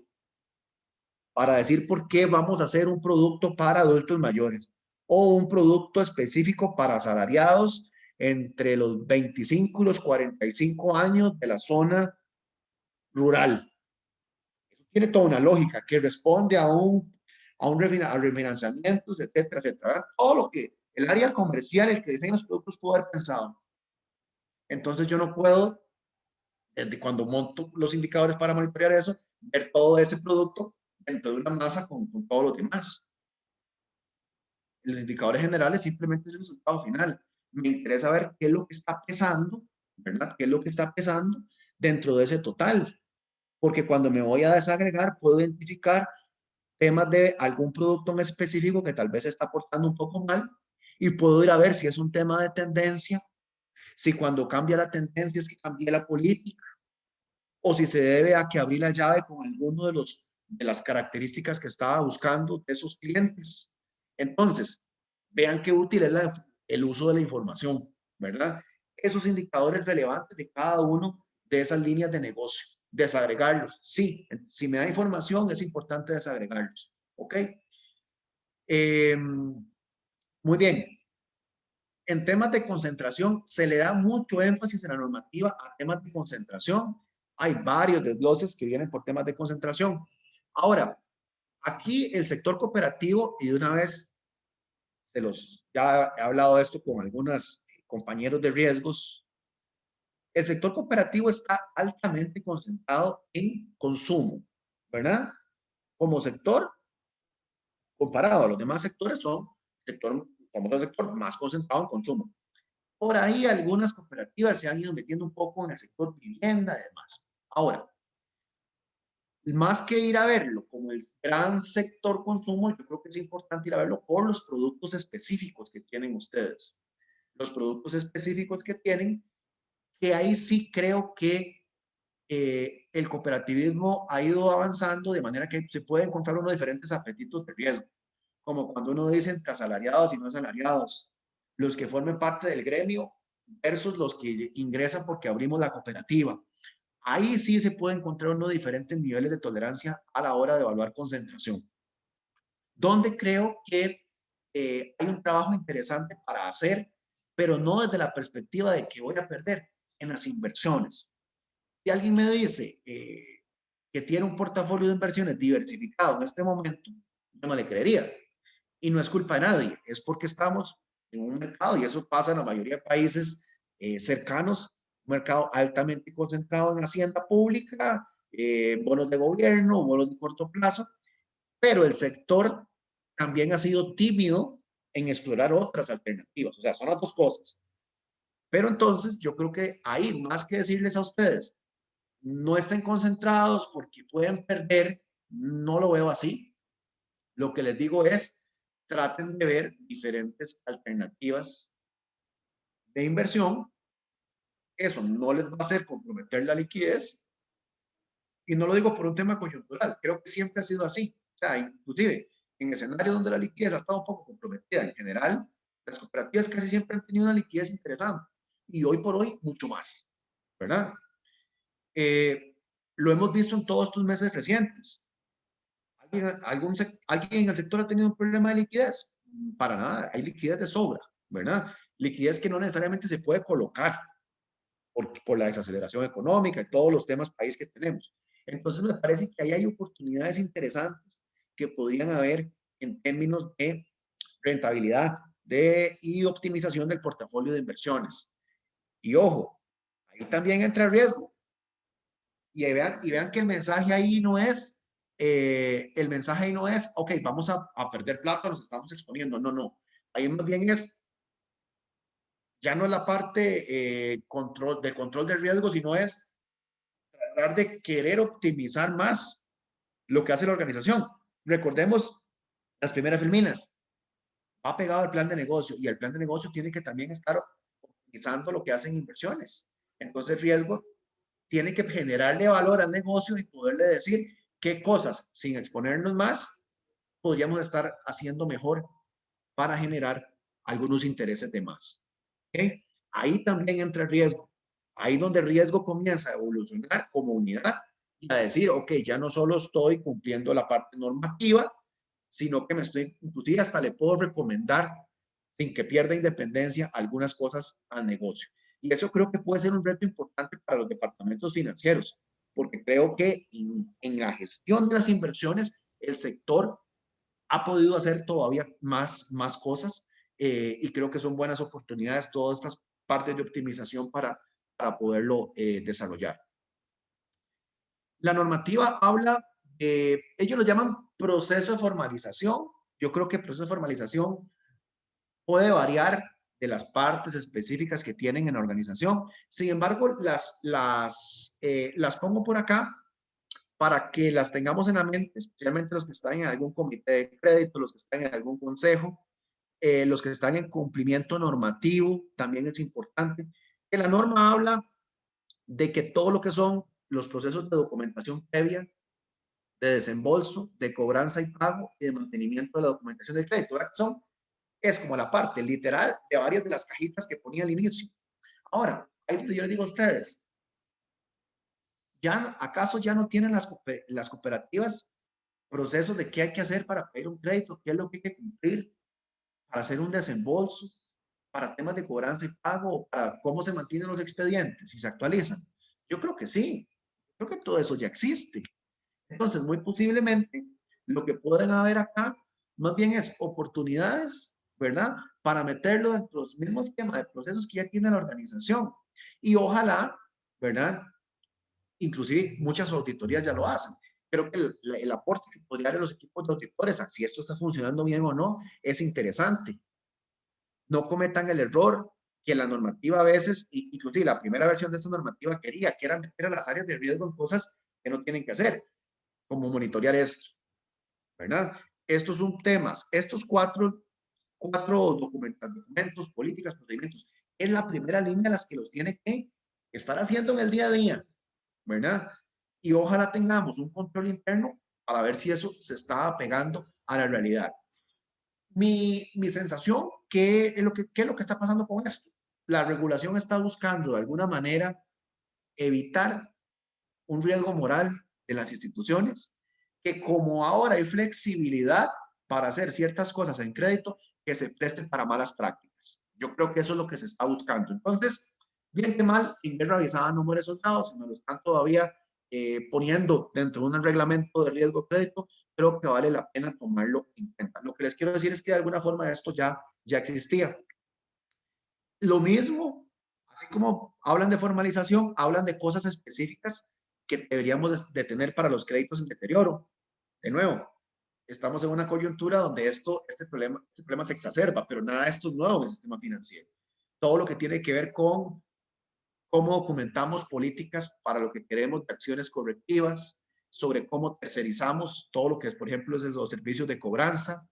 para decir por qué vamos a hacer un producto para adultos mayores o un producto específico para asalariados entre los 25 y los 45 años de la zona rural. Eso tiene toda una lógica que responde a refinanciamientos, etcétera, etcétera. Todo lo que el área comercial, el que diseña los productos, pudo haber pensado. Entonces yo no puedo, desde cuando monto los indicadores para monitorear eso, ver todo ese producto dentro de una masa con todos los demás. Los indicadores generales simplemente es el resultado final. Me interesa ver qué es lo que está pesando, ¿verdad? ¿Qué es lo que está pesando dentro de ese total? Porque cuando me voy a desagregar, puedo identificar temas de algún producto en específico que tal vez está aportando un poco mal y puedo ir a ver si es un tema de tendencia, si cuando cambia la tendencia es que cambie la política o si se debe a que abrí la llave con alguno de las características que estaba buscando de esos clientes. Entonces, vean qué útil es el uso de la información, ¿verdad? Esos indicadores relevantes de cada uno de esas líneas de negocio, desagregarlos. Sí, si me da información es importante desagregarlos, ¿ok? Muy bien. En temas de concentración, se le da mucho énfasis en la normativa a temas de concentración. Hay varios desgloses que vienen por temas de concentración. Ahora, aquí el sector cooperativo, y de una vez ya he hablado de esto con algunos compañeros de riesgos, el sector cooperativo está altamente concentrado en consumo, ¿verdad? Como sector, comparado a los demás sectores, somos el sector más concentrado en consumo. Por ahí algunas cooperativas se han ido metiendo un poco en el sector vivienda y demás. Ahora, más que ir a verlo como el gran sector consumo, yo creo que es importante ir a verlo por los productos específicos que tienen ustedes. Los productos específicos que tienen, que ahí sí creo que el cooperativismo ha ido avanzando de manera que se puede encontrar unos diferentes apetitos de riesgo, como cuando uno dice entre asalariados y no asalariados, los que formen parte del gremio versus los que ingresan porque abrimos la cooperativa. Ahí sí se puede encontrar unos diferentes niveles de tolerancia a la hora de evaluar concentración. Donde creo que hay un trabajo interesante para hacer, pero no desde la perspectiva de que voy a perder en las inversiones. Si alguien me dice que tiene un portafolio de inversiones diversificado en este momento, yo no le creería. Y no es culpa de nadie, es porque estamos en un mercado, y eso pasa en la mayoría de países cercanos, un mercado altamente concentrado en hacienda pública, bonos de gobierno, bonos de corto plazo, pero el sector también ha sido tímido en explorar otras alternativas. O sea, son las dos cosas. Pero entonces yo creo que ahí, más que decirles a ustedes, no estén concentrados porque pueden perder, no lo veo así. Lo que les digo es, traten de ver diferentes alternativas de inversión. Eso no les va a hacer comprometer la liquidez. Y no lo digo por un tema coyuntural, creo que siempre ha sido así. O sea, inclusive en escenarios donde la liquidez ha estado un poco comprometida, en general, las cooperativas casi siempre han tenido una liquidez interesante. Y hoy por hoy, mucho más, ¿verdad? Lo hemos visto en todos estos meses recientes. ¿Alguien en el sector ha tenido un problema de liquidez? Para nada, hay liquidez de sobra, ¿verdad? Liquidez que no necesariamente se puede colocar por la desaceleración económica y todos los temas país que tenemos. Entonces me parece que ahí hay oportunidades interesantes que podrían haber en términos de rentabilidad y optimización del portafolio de inversiones. Y ojo, ahí también entra riesgo. Y vean que el mensaje ahí no es, ok, vamos a perder plata, nos estamos exponiendo. No, no. Ahí más bien ya no es la parte de control del riesgo, sino es tratar de querer optimizar más lo que hace la organización. Recordemos las primeras filminas. Va pegado al plan de negocio y el plan de negocio tiene que también estar optimizando lo que hacen inversiones. Entonces, riesgo tiene que generarle valor al negocio y poderle decir qué cosas, sin exponernos más, podríamos estar haciendo mejor para generar algunos intereses de más. ¿Okay? Ahí también entra el riesgo. Ahí donde el riesgo comienza a evolucionar como unidad y a decir, ok, ya no solo estoy cumpliendo la parte normativa, sino que me estoy, inclusive hasta le puedo recomendar, sin que pierda independencia, algunas cosas al negocio. Y eso creo que puede ser un reto importante para los departamentos financieros, porque creo que en la gestión de las inversiones, el sector ha podido hacer todavía más cosas y creo que son buenas oportunidades todas estas partes de optimización para poderlo desarrollar. La normativa habla, ellos lo llaman proceso de formalización. Yo creo que el proceso de formalización puede variar de las partes específicas que tienen en la organización. Sin embargo, las pongo por acá para que las tengamos en la mente, especialmente los que están en algún comité de crédito, los que están en algún consejo, los que están en cumplimiento normativo, también es importante. Que la norma habla de que todo lo que son los procesos de documentación previa, de desembolso, de cobranza y pago y de mantenimiento de la documentación del crédito, es como la parte literal de varias de las cajitas que ponía al inicio. Ahora, ahí donde yo les digo a ustedes, ¿acaso ya no tienen las cooperativas procesos de qué hay que hacer para pedir un crédito, qué es lo que hay que cumplir para hacer un desembolso, para temas de cobranza y pago, para cómo se mantienen los expedientes y se actualizan? Yo creo que sí, creo que todo eso ya existe. Entonces, muy posiblemente, lo que pueden haber acá, más bien es oportunidades, ¿verdad? Para meterlo dentro de los mismos esquemas de procesos que ya tiene la organización. Y ojalá, ¿verdad? Inclusive muchas auditorías ya lo hacen. Creo que el aporte que podría dar los equipos de auditores a si esto está funcionando bien o no es interesante. No cometan el error que la normativa a veces, inclusive la primera versión de esta normativa quería, que era meter a las áreas de riesgo en cosas que no tienen que hacer, como monitorear esto, ¿verdad? Estos son temas, estos cuatro documentos, políticas, procedimientos, es la primera línea de las que los tiene que estar haciendo en el día a día, ¿verdad? Y ojalá tengamos un control interno para ver si eso se está pegando a la realidad. Mi sensación, ¿qué es lo que está pasando con esto? La regulación está buscando de alguna manera evitar un riesgo moral de las instituciones, que como ahora hay flexibilidad para hacer ciertas cosas en crédito, que se presten para malas prácticas. Yo creo que eso es lo que se está buscando. Entonces, bien que mal, Inguerra avisaba números de soldados, se me lo están todavía poniendo dentro de un reglamento de riesgo de crédito, creo que vale la pena tomarlo en cuenta. Lo que les quiero decir es que de alguna forma esto ya existía. Lo mismo, así como hablan de formalización, hablan de cosas específicas que deberíamos de tener para los créditos en deterioro. De nuevo, estamos en una coyuntura donde este problema se exacerba, pero nada de esto es nuevo en el sistema financiero. Todo lo que tiene que ver con cómo documentamos políticas para lo que queremos de acciones correctivas, sobre cómo tercerizamos todo lo que es, por ejemplo, los servicios de cobranza,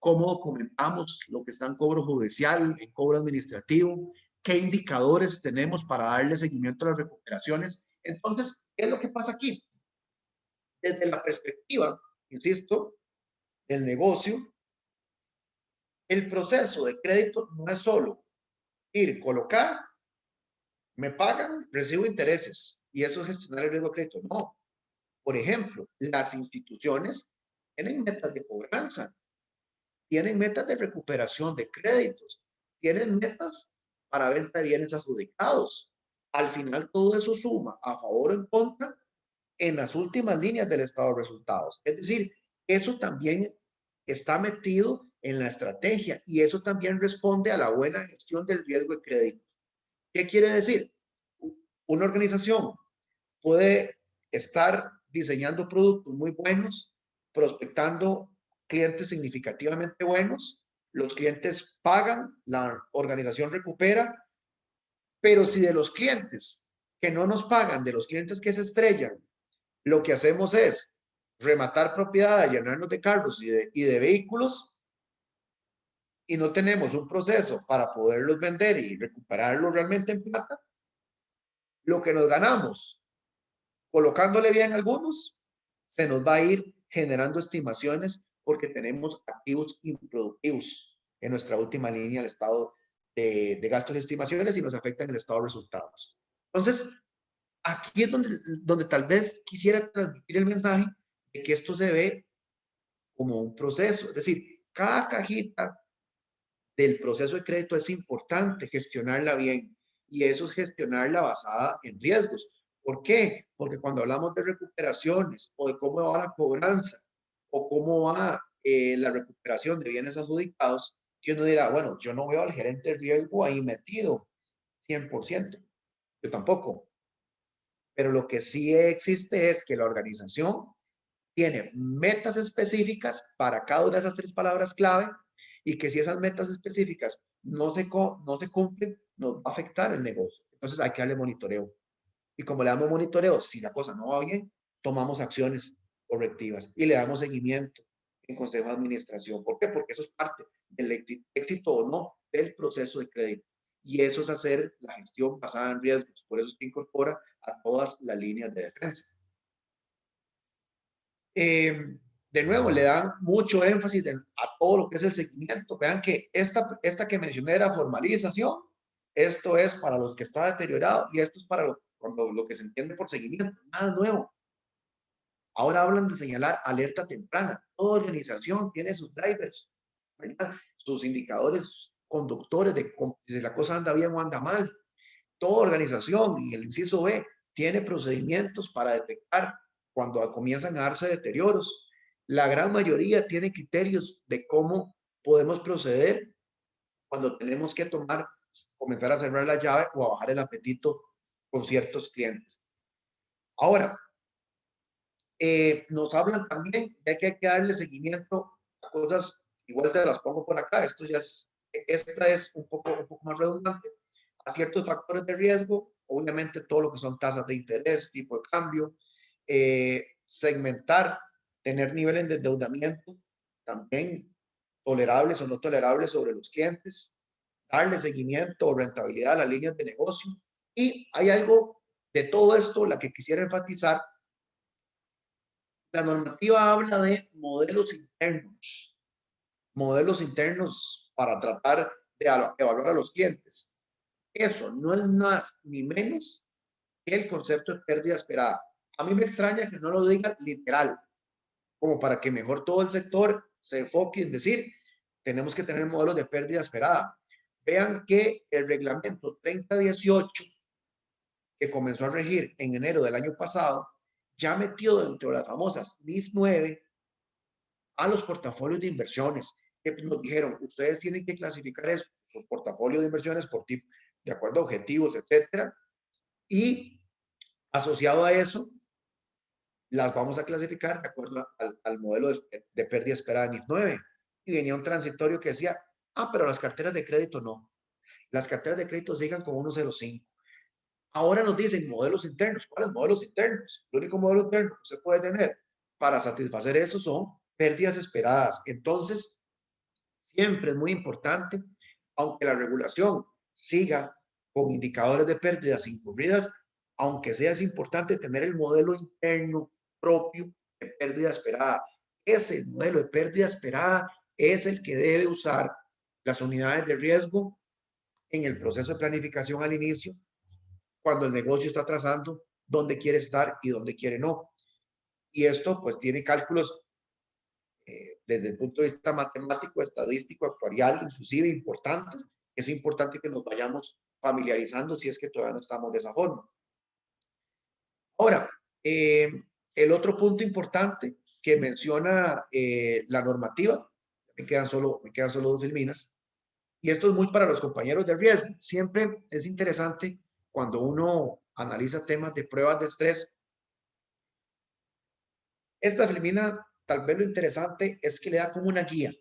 cómo documentamos lo que está en cobro judicial, en cobro administrativo, qué indicadores tenemos para darle seguimiento a las recuperaciones. Entonces, ¿qué es lo que pasa aquí? Desde la perspectiva, insisto, del negocio, el proceso de crédito no es solo ir, colocar, me pagan, recibo intereses y eso es gestionar el riesgo de crédito. No. Por ejemplo, las instituciones tienen metas de cobranza, tienen metas de recuperación de créditos, tienen metas para venta de bienes adjudicados. Al final todo eso suma a favor o en contra en las últimas líneas del estado de resultados. Es decir, eso también está metido en la estrategia y eso también responde a la buena gestión del riesgo de crédito. ¿Qué quiere decir? Una organización puede estar diseñando productos muy buenos, prospectando clientes significativamente buenos, los clientes pagan, la organización recupera, pero si de los clientes que no nos pagan, de los clientes que se estrellan, lo que hacemos es rematar propiedad, llenarnos de carros y de vehículos, y no tenemos un proceso para poderlos vender y recuperarlos realmente en plata, lo que nos ganamos colocándole bien algunos, se nos va a ir generando estimaciones porque tenemos activos improductivos en nuestra última línea del estado de gastos y estimaciones y nos afectan el estado de resultados. Entonces, aquí es donde tal vez quisiera transmitir el mensaje de que esto se ve como un proceso. Es decir, cada cajita del proceso de crédito es importante gestionarla bien y eso es gestionarla basada en riesgos. ¿Por qué? Porque cuando hablamos de recuperaciones o de cómo va la cobranza o cómo va la recuperación de bienes adjudicados, que uno dirá, bueno, yo no veo al gerente de riesgo ahí metido 100%. Yo tampoco. Pero lo que sí existe es que la organización tiene metas específicas para cada una de esas tres palabras clave y que si esas metas específicas no se cumplen, nos va a afectar el negocio. Entonces hay que darle monitoreo. Y como le damos monitoreo, si la cosa no va bien, tomamos acciones correctivas y le damos seguimiento en consejo de administración. ¿Por qué? Porque eso es parte del éxito o no del proceso de crédito. Y eso es hacer la gestión basada en riesgos. Por eso se incorpora a todas las líneas de defensa. De nuevo, le dan mucho énfasis a todo lo que es el seguimiento. Vean que esta que mencioné era formalización. Esto es para los que está deteriorado y esto es para lo que se entiende por seguimiento. Nada nuevo. Ahora hablan de señalar alerta temprana. Toda organización tiene sus drivers, ¿verdad? Sus indicadores conductores de si la cosa anda bien o anda mal. Toda organización, y el inciso B, tiene procedimientos para detectar cuando comienzan a darse deterioros. La gran mayoría tiene criterios de cómo podemos proceder cuando tenemos que comenzar a cerrar la llave o a bajar el apetito con ciertos clientes. Ahora, nos hablan también de que hay que darle seguimiento a cosas, igual te las pongo por acá, esta es un poco más redundante, a ciertos factores de riesgo, obviamente todo lo que son tasas de interés, tipo de cambio, segmentar, tener niveles de endeudamiento también tolerables o no tolerables sobre los clientes, darle seguimiento o rentabilidad a las líneas de negocio. Y hay algo de todo esto, la que quisiera enfatizar. La normativa habla de modelos internos para tratar de evaluar a los clientes. Eso no es más ni menos que el concepto de pérdida esperada. A mí me extraña que no lo diga literal, como para que mejor todo el sector se enfoque en decir, tenemos que tener modelos de pérdida esperada. Vean que el reglamento 3018, que comenzó a regir en enero del año pasado, ya metió dentro de las famosas NIF 9 a los portafolios de inversiones, que nos dijeron, ustedes tienen que clasificar eso, sus portafolios de inversiones por tipo, de acuerdo a objetivos, etcétera, y asociado a eso, las vamos a clasificar de acuerdo al modelo de pérdida esperada en IF9. Y venía un transitorio que decía, pero las carteras de crédito no. Las carteras de crédito sigan con 1.05. Ahora nos dicen modelos internos. ¿Cuáles modelos internos? El único modelo interno que se puede tener para satisfacer eso son pérdidas esperadas. Entonces, siempre es muy importante, aunque la regulación siga con indicadores de pérdidas incurridas, aunque sea es importante tener el modelo interno propio de pérdida esperada. Ese modelo de pérdida esperada es el que debe usar las unidades de riesgo en el proceso de planificación al inicio, cuando el negocio está trazando dónde quiere estar y dónde quiere no. Y esto pues tiene cálculos desde el punto de vista matemático, estadístico, actuarial, inclusive importantes. Es importante que nos vayamos familiarizando si es que todavía no estamos de esa forma. Ahora, el otro punto importante que menciona la normativa, me quedan solo 2 filminas, y esto es muy para los compañeros de riesgo. Siempre es interesante cuando uno analiza temas de pruebas de estrés. Esta filmina, tal vez lo interesante es que le da como una guía,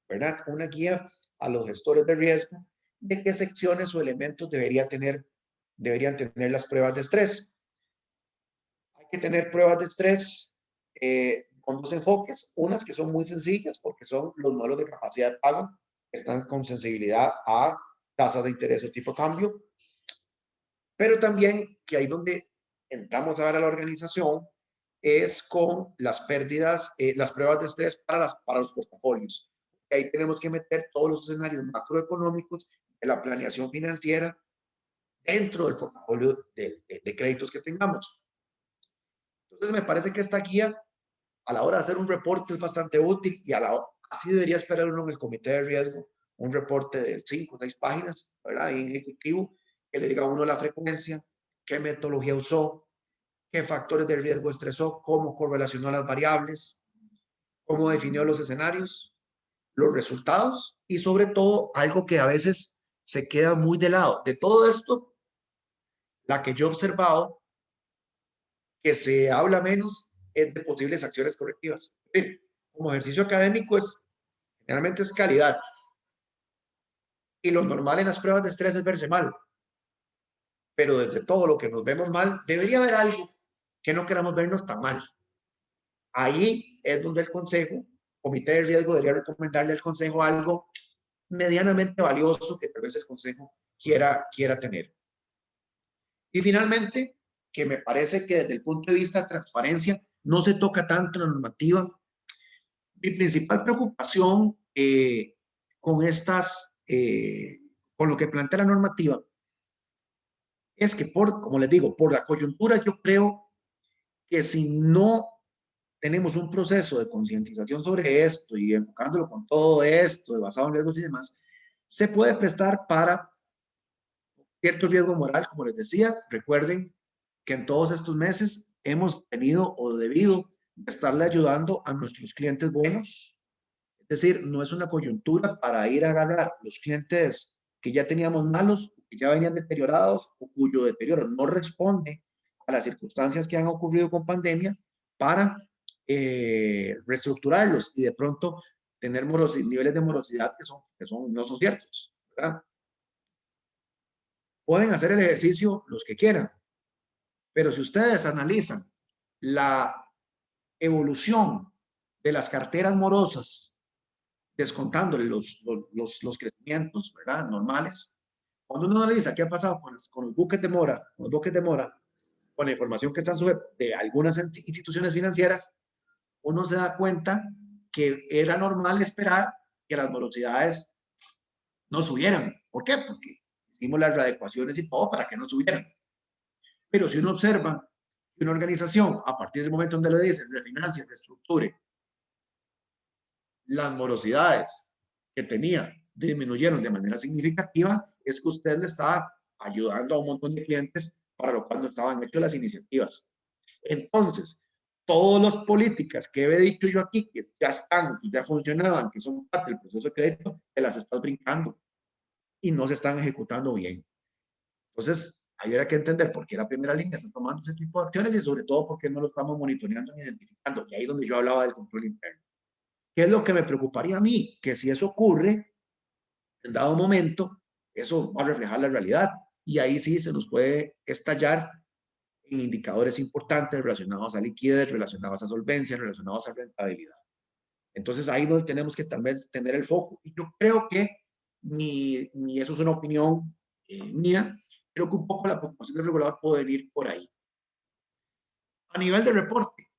¿verdad? Una guía a los gestores de riesgo de qué secciones o elementos deberían tener las pruebas de estrés. Hay que tener pruebas de estrés con 2 enfoques, unas que son muy sencillas porque son los modelos de capacidad de pago, que están con sensibilidad a tasas de interés o tipo de cambio, pero también que ahí donde entramos a ver a la organización es con las pérdidas, las pruebas de estrés para los portafolios. Ahí tenemos que meter todos los escenarios macroeconómicos de la planeación financiera dentro del portafolio de créditos que tengamos. Entonces me parece que esta guía a la hora de hacer un reporte es bastante útil y así debería esperar uno en el comité de riesgo, un reporte de 5 o 6 páginas, ¿verdad? En ejecutivo, que le diga a uno la frecuencia, qué metodología usó, qué factores de riesgo estresó, cómo correlacionó las variables, cómo definió los escenarios, los resultados y sobre todo algo que a veces se queda muy de lado. De todo esto, la que yo he observado que se habla menos es de posibles acciones correctivas. Como ejercicio académico generalmente es calidad y lo normal en las pruebas de estrés es verse mal, pero desde todo lo que nos vemos mal debería haber algo que no queramos vernos tan mal. Ahí es donde el consejo, comité de riesgo, debería recomendarle al consejo algo medianamente valioso que tal vez el consejo quiera tener. Y finalmente, que me parece que desde el punto de vista de transparencia no se toca tanto en la normativa. Mi principal preocupación con con lo que plantea la normativa es que como les digo, por la coyuntura yo creo que si no tenemos un proceso de concientización sobre esto y enfocándolo con todo esto, basado en riesgos y demás, se puede prestar para cierto riesgo moral, como les decía. Recuerden que en todos estos meses hemos tenido o debido estarle ayudando a nuestros clientes buenos. Es decir, no es una coyuntura para ir a agarrar los clientes que ya teníamos malos, que ya venían deteriorados o cuyo deterioro no responde a las circunstancias que han ocurrido con pandemia para reestructurarlos y de pronto tener niveles de morosidad que no son ciertos, ¿verdad? Pueden hacer el ejercicio los que quieran, pero si ustedes analizan la evolución de las carteras morosas, descontándole los crecimientos, ¿verdad? Normales. Cuando uno analiza qué ha pasado con los buques de mora, con la información que está de algunas instituciones financieras, uno se da cuenta que era normal esperar que las morosidades no subieran. ¿Por qué? Porque hicimos las readecuaciones y todo para que no subieran. Pero si uno observa que una organización, a partir del momento donde le dicen refinancie, reestructure, las morosidades que tenía disminuyeron de manera significativa, es que usted le está ayudando a un montón de clientes para lo cual no estaban hechas las iniciativas. Entonces, todas las políticas que he dicho yo aquí, que ya están, que ya funcionaban, que son parte del proceso de crédito, te las estás brincando y no se están ejecutando bien. Entonces, ahí habrá que entender por qué la primera línea está tomando ese tipo de acciones y sobre todo por qué no lo estamos monitoreando ni identificando. Y ahí es donde yo hablaba del control interno. ¿Qué es lo que me preocuparía a mí? Que si eso ocurre, en dado momento, eso va a reflejar la realidad. Y ahí sí se nos puede estallar en indicadores importantes relacionados a liquidez, relacionados a solvencia, relacionados a rentabilidad. Entonces ahí es donde tenemos que tal vez tener el foco. Y yo creo que ni eso es una opinión mía, creo que un poco la preocupación del regulador puede venir por ahí. A nivel de reporte,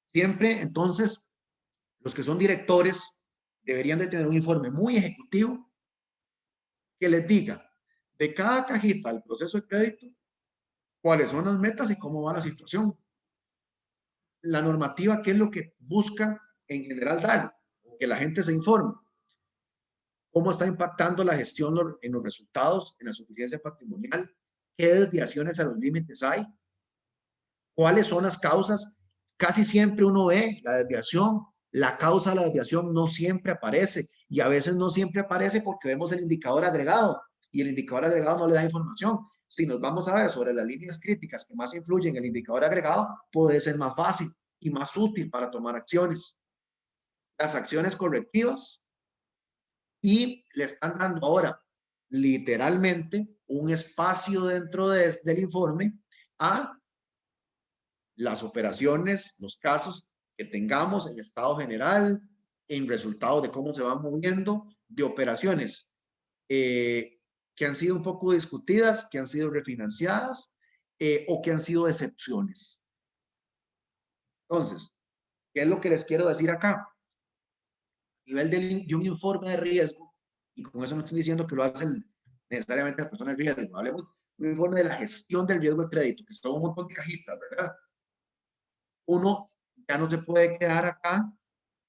siempre entonces los que son directores deberían de tener un informe muy ejecutivo que les diga de cada cajita del proceso de crédito cuáles son las metas y cómo va la situación. La normativa, ¿qué es lo que busca en general dar? Que la gente se informe. ¿Cómo está impactando la gestión en los resultados, en la suficiencia patrimonial? ¿Qué desviaciones a los límites hay? ¿Cuáles son las causas? Casi siempre uno ve la desviación. La causa de la desviación no siempre aparece y a veces no siempre aparece porque vemos el indicador agregado y el indicador agregado no le da información. Si nos vamos a ver sobre las líneas críticas que más influyen en el indicador agregado, puede ser más fácil y más útil para tomar acciones. Las acciones correctivas y le están dando ahora literalmente un espacio dentro del informe a las operaciones, los casos que tengamos en estado general, en resultados de cómo se van moviendo, de operaciones que han sido un poco discutidas, que han sido refinanciadas o que han sido excepciones. Entonces, ¿qué es lo que les quiero decir acá? A nivel de un informe de riesgo, y con eso no estoy diciendo que lo hace necesariamente la persona de riesgo, hablemos de un informe de la gestión del riesgo de crédito, que son un montón de cajitas, ¿verdad? Uno ya no se puede quedar acá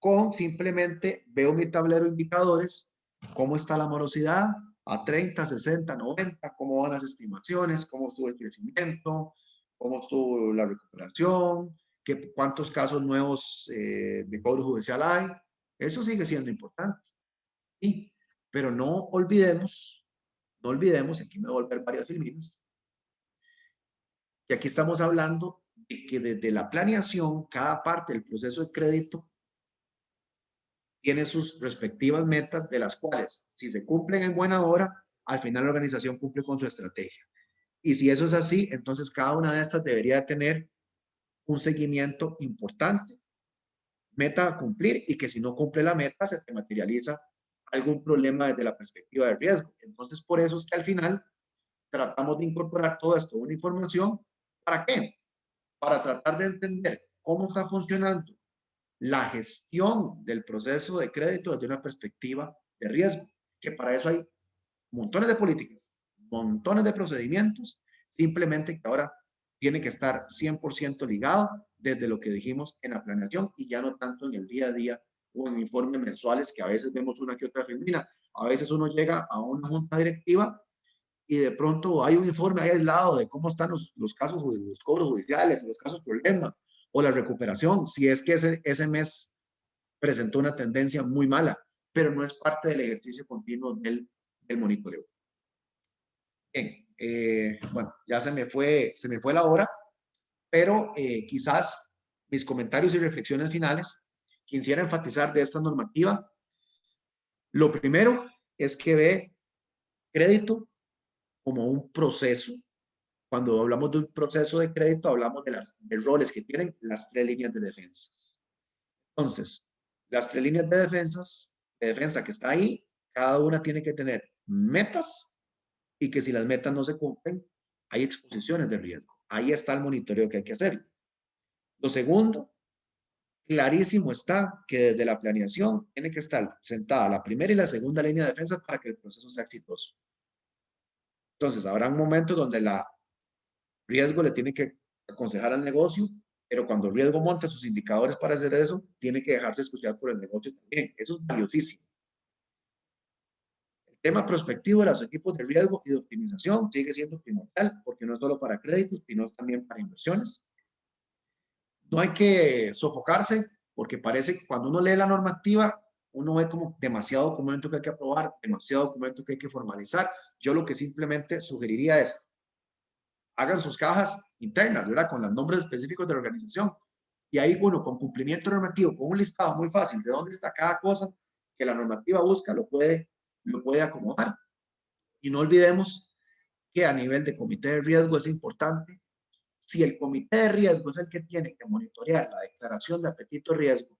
con simplemente veo mi tablero de indicadores, cómo está la morosidad a 30, 60, 90, cómo van las estimaciones, cómo estuvo el crecimiento, cómo estuvo la recuperación, cuántos casos nuevos de cobro judicial hay. Eso sigue siendo importante. Sí, pero no olvidemos, aquí me voy a volver varias filminas, que aquí estamos hablando de que desde la planeación, cada parte del proceso de crédito tiene sus respectivas metas, de las cuales, si se cumplen en buena hora, al final la organización cumple con su estrategia. Y si eso es así, entonces cada una de estas debería tener un seguimiento importante, meta a cumplir, y que si no cumple la meta, se te materializa algún problema desde la perspectiva de riesgo. Entonces, por eso es que al final tratamos de incorporar todo esto, una información. ¿Para qué? Para tratar de entender cómo está funcionando la gestión del proceso de crédito desde una perspectiva de riesgo, que para eso hay montones de políticas, montones de procedimientos, simplemente que ahora tiene que estar 100% ligado desde lo que dijimos en la planeación y ya no tanto en el día a día o en informes mensuales, que a veces vemos una que otra filmina. A veces uno llega a una junta directiva y de pronto hay un informe ahí aislado de cómo están los casos, los cobros judiciales, los casos problema o la recuperación, si es que ese mes presentó una tendencia muy mala, pero no es parte del ejercicio continuo del monitoreo. Bien, bueno, ya se me fue la hora, pero quizás mis comentarios y reflexiones finales quisiera enfatizar de esta normativa. Lo primero es que ve crédito como un proceso. Cuando hablamos de un proceso de crédito, hablamos de roles que tienen las tres líneas de defensa. Entonces, las tres líneas de defensa que está ahí, cada una tiene que tener metas y que si las metas no se cumplen, hay exposiciones de riesgo. Ahí está el monitoreo que hay que hacer. Lo segundo, clarísimo está que desde la planeación tiene que estar sentada la primera y la segunda línea de defensa para que el proceso sea exitoso. Entonces, habrá un momento donde la riesgo le tiene que aconsejar al negocio, pero cuando el riesgo monta sus indicadores para hacer eso, tiene que dejarse escuchar por el negocio también. Eso es valiosísimo. El tema prospectivo de los equipos de riesgo y de optimización sigue siendo primordial, porque no es solo para créditos, sino también para inversiones. No hay que sofocarse, porque parece que cuando uno lee la normativa, uno ve como demasiado documento que hay que aprobar, demasiado documento que hay que formalizar. Yo lo que simplemente sugeriría es, hagan sus cajas internas, ¿verdad? Con los nombres específicos de la organización. Y ahí uno, con cumplimiento normativo, con un listado muy fácil de dónde está cada cosa que la normativa busca, lo puede acomodar. Y no olvidemos que a nivel de comité de riesgo es importante. Si el comité de riesgo es el que tiene que monitorear la declaración de apetito riesgo,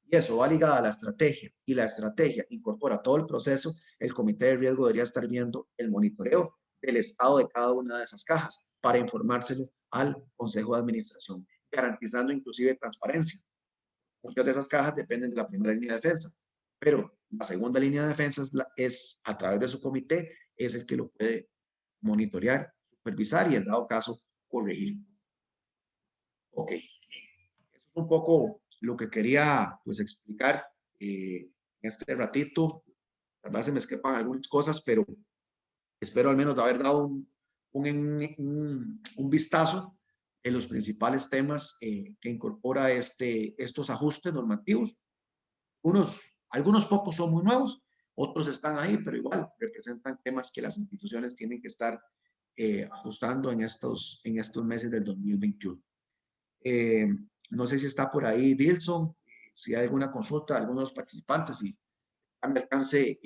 y eso va ligado a la estrategia, y la estrategia incorpora todo el proceso, el comité de riesgo debería estar viendo el monitoreo del estado de cada una de esas cajas para informárselo al Consejo de Administración, garantizando inclusive transparencia. Muchas de esas cajas dependen de la primera línea de defensa, pero la segunda línea de defensa es a través de su comité, es el que lo puede monitorear, supervisar y en dado caso corregir. Ok, eso es un poco lo que quería pues explicar en este ratito. Tal vez se me escapan algunas cosas, pero espero al menos haber dado un vistazo en los principales temas que incorpora estos ajustes normativos. Algunos pocos son muy nuevos, otros están ahí, pero igual representan temas que las instituciones tienen que estar ajustando en estos meses del 2021. No sé si está por ahí Dilson, si hay alguna consulta de algunos participantes y a mi alcance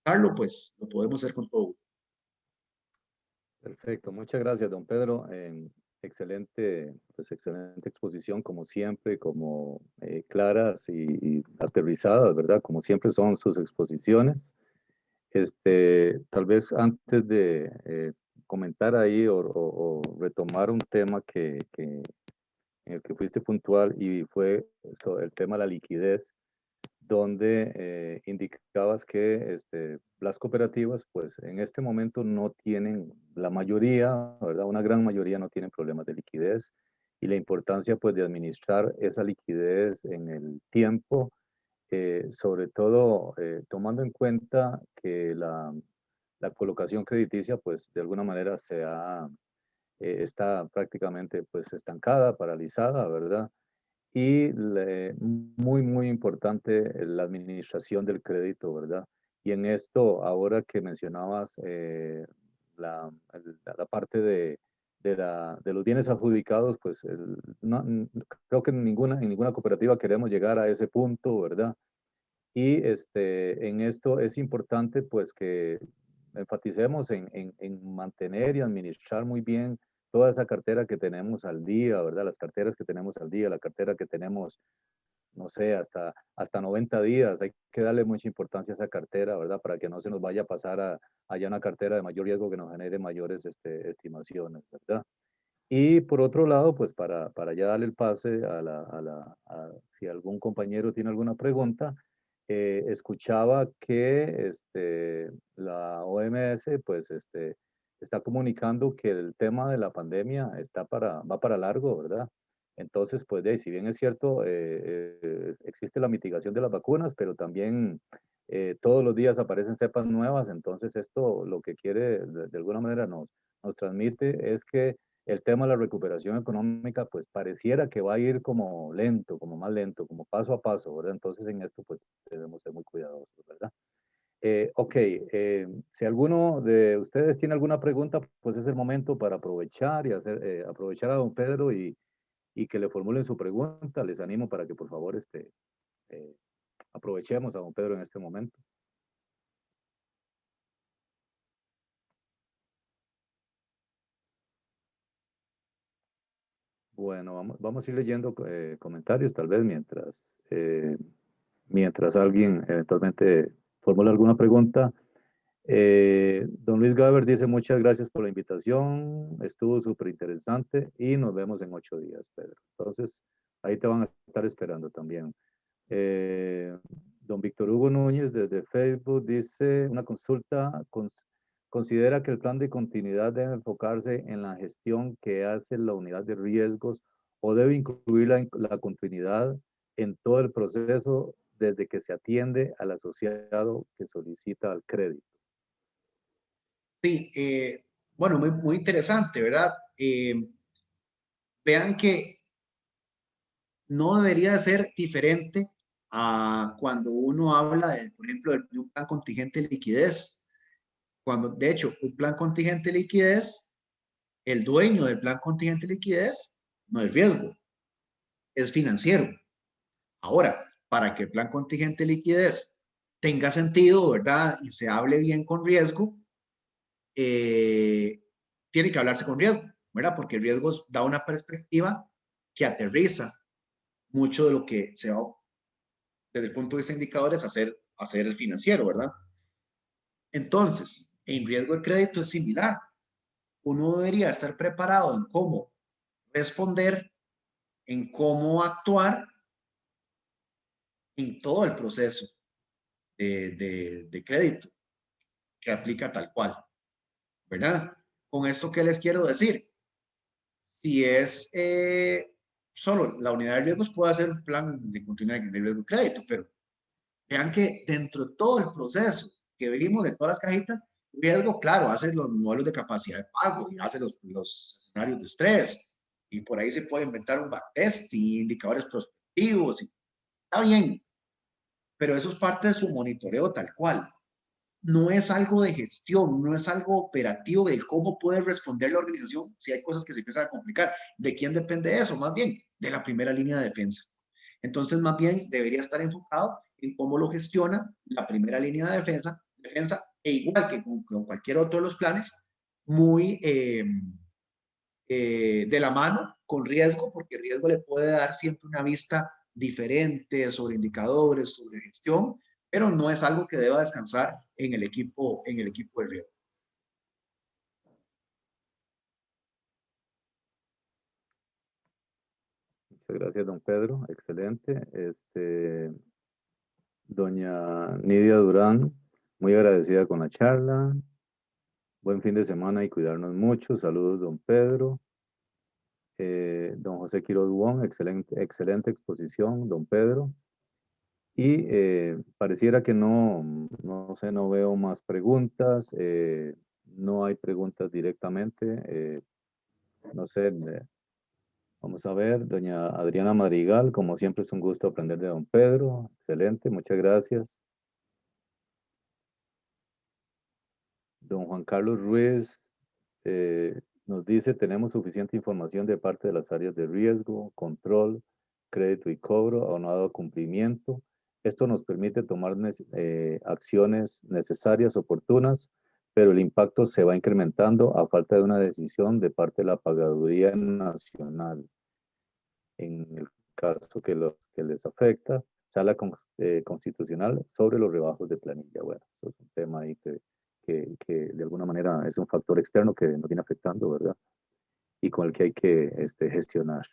comentarlo, pues lo podemos hacer con todo gusto. Perfecto, muchas gracias, don Pedro. Excelente, pues excelente exposición, como siempre, como claras y aterrizadas, ¿verdad? Como siempre son sus exposiciones. Tal vez antes de comentar ahí o retomar un tema en el que fuiste puntual y fue el tema de la liquidez, donde indicabas que las cooperativas, pues en este momento no tienen, la mayoría, ¿verdad? Una gran mayoría no tienen problemas de liquidez y la importancia pues de administrar esa liquidez en el tiempo, sobre todo tomando en cuenta que la colocación crediticia pues de alguna manera está prácticamente pues estancada, paralizada, ¿verdad? Y muy importante la administración del crédito, ¿verdad? Y en esto, ahora que mencionabas la parte de los bienes adjudicados, pues creo que en ninguna cooperativa queremos llegar a ese punto, ¿verdad? Y en esto es importante pues que enfaticemos en mantener y administrar muy bien toda esa cartera que tenemos al día, ¿verdad? Las carteras que tenemos al día, la cartera que tenemos, no sé, hasta 90 días. Hay que darle mucha importancia a esa cartera, ¿verdad? Para que no se nos vaya a pasar allá una cartera de mayor riesgo que nos genere mayores estimaciones, ¿verdad? Y por otro lado, pues para ya darle el pase si algún compañero tiene alguna pregunta, escuchaba que la OMS pues está comunicando que el tema de la pandemia va para largo, ¿verdad? Entonces, pues si bien es cierto, existe la mitigación de las vacunas, pero también todos los días aparecen cepas nuevas, entonces esto lo que quiere de alguna manera nos transmite es que el tema de la recuperación económica, pues pareciera que va a ir como lento, como más lento, como paso a paso, ¿verdad? Entonces en esto, pues debemos ser muy cuidadosos, ¿verdad? Ok, si alguno de ustedes tiene alguna pregunta, pues es el momento para aprovechar y aprovechar a don Pedro y que le formulen su pregunta. Les animo para que por favor eh, aprovechemos a don Pedro en este momento. Bueno, vamos a ir leyendo comentarios tal vez mientras alguien eventualmente formula alguna pregunta. Don Luis Gaber dice muchas gracias por la invitación, estuvo súper interesante y nos vemos en 8 días, Pedro. Entonces, ahí te van a estar esperando también. Don Víctor Hugo Núñez desde Facebook dice una consulta, considera que el plan de continuidad debe enfocarse en la gestión que hace la unidad de riesgos o debe incluir la continuidad en todo el proceso desde que se atiende al asociado que solicita el crédito. Sí, bueno, muy interesante, ¿verdad? Vean que no debería de ser diferente a cuando uno habla, de, por ejemplo, de un plan contingente de liquidez. Cuando, de hecho, un plan contingente de liquidez, el dueño del plan contingente de liquidez no es riesgo, es financiero. Ahora, para que el plan contingente de liquidez tenga sentido, ¿verdad? Y se hable bien con riesgo, tiene que hablarse con riesgo, ¿verdad? Porque el riesgo da una perspectiva que aterriza mucho de lo que se va, desde el punto de vista de indicadores, hacer el financiero, ¿verdad? Entonces, en riesgo de crédito es similar. Uno debería estar preparado en cómo responder, en cómo actuar en todo el proceso de crédito que aplica tal cual, ¿verdad? Con esto, ¿qué les quiero decir? Si es solo la unidad de riesgos, puede hacer un plan de continuidad de riesgo de crédito, pero vean que dentro de todo el proceso que vimos de todas las cajitas, riesgo, claro, hace los modelos de capacidad de pago y hace los escenarios de estrés, y por ahí se puede inventar un backtesting, indicadores prospectivos, y está bien, pero eso es parte de su monitoreo tal cual. No es algo de gestión, no es algo operativo de cómo puede responder la organización si hay cosas que se empiezan a complicar. ¿De quién depende eso? Más bien, de la primera línea de defensa. Entonces, más bien, debería estar enfocado en cómo lo gestiona la primera línea de defensa e igual que con cualquier otro de los planes, muy de la mano con riesgo, porque riesgo le puede dar siempre una vista diferente sobre indicadores, sobre gestión, pero no es algo que deba descansar en el equipo de riesgo. Muchas gracias, don Pedro. Excelente. Doña Nidia Durán, muy agradecida con la charla. Buen fin de semana y cuidarnos mucho. Saludos, don Pedro. Don José Quiroz Duón, excelente exposición, don Pedro. Y pareciera que no sé, no veo más preguntas. No hay preguntas directamente. No sé, vamos a ver, doña Adriana Madrigal, como siempre es un gusto aprender de don Pedro. Excelente, muchas gracias. Don Juan Carlos Ruiz nos dice, tenemos suficiente información de parte de las áreas de riesgo, control, crédito y cobro, aunado a cumplimiento. Esto nos permite tomar acciones necesarias, oportunas, pero el impacto se va incrementando a falta de una decisión de parte de la Pagaduría Nacional. En el caso que les afecta, sala constitucional sobre los rebajos de planilla. Bueno, eso es un tema ahí que de alguna manera es un factor externo que nos viene afectando, ¿verdad? Y con el que hay que gestionar.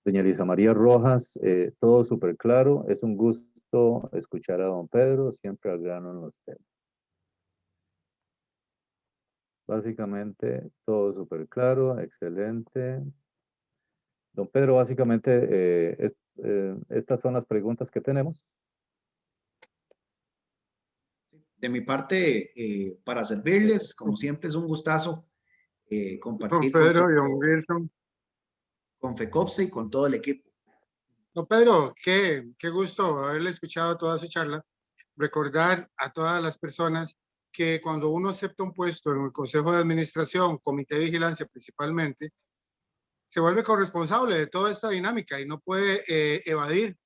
Doña Elisa María Rojas, todo súper claro. Es un gusto escuchar a don Pedro, siempre al grano en los temas. Básicamente, todo súper claro, excelente. Don Pedro, básicamente, estas son las preguntas que tenemos. De mi parte, para servirles, como siempre, es un gustazo compartir Don Pedro y don Wilson. Con FECOPSE y con todo el equipo. Don Pedro, qué gusto haberle escuchado toda su charla. Recordar a todas las personas que cuando uno acepta un puesto en el Consejo de Administración, Comité de Vigilancia principalmente, se vuelve corresponsable de toda esta dinámica y no puede evadir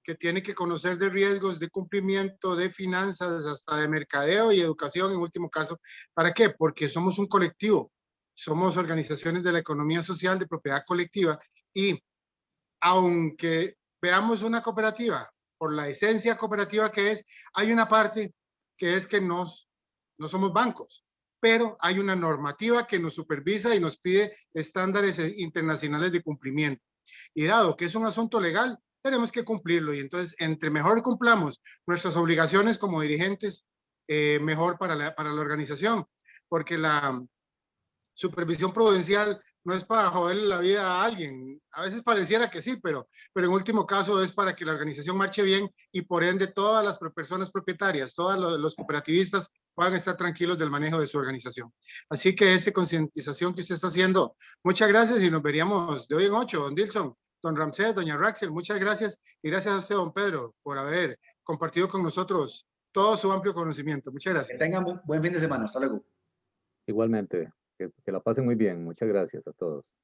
que tiene que conocer de riesgos, de cumplimiento, de finanzas, hasta de mercadeo y educación en último caso. ¿Para qué? Porque somos un colectivo, somos organizaciones de la economía social de propiedad colectiva y aunque veamos una cooperativa por la esencia cooperativa que es, hay una parte que es que no somos bancos, pero hay una normativa que nos supervisa y nos pide estándares internacionales de cumplimiento. Y dado que es un asunto legal, tenemos que cumplirlo. Y entonces, entre mejor cumplamos nuestras obligaciones como dirigentes, mejor para la organización, porque la supervisión prudencial no es para joderle la vida a alguien. A veces pareciera que sí, pero en último caso es para que la organización marche bien y por ende todas las personas propietarias, todos los cooperativistas puedan estar tranquilos del manejo de su organización. Así que esta concientización que usted está haciendo, muchas gracias y nos veríamos de hoy en 8, don Dilson. don Ramsés, doña Raxel, muchas gracias. Y gracias a usted, don Pedro, por haber compartido con nosotros todo su amplio conocimiento. Muchas Que gracias. tengan buen fin de semana. Hasta luego. Igualmente, que la pasen muy bien. Muchas gracias a todos.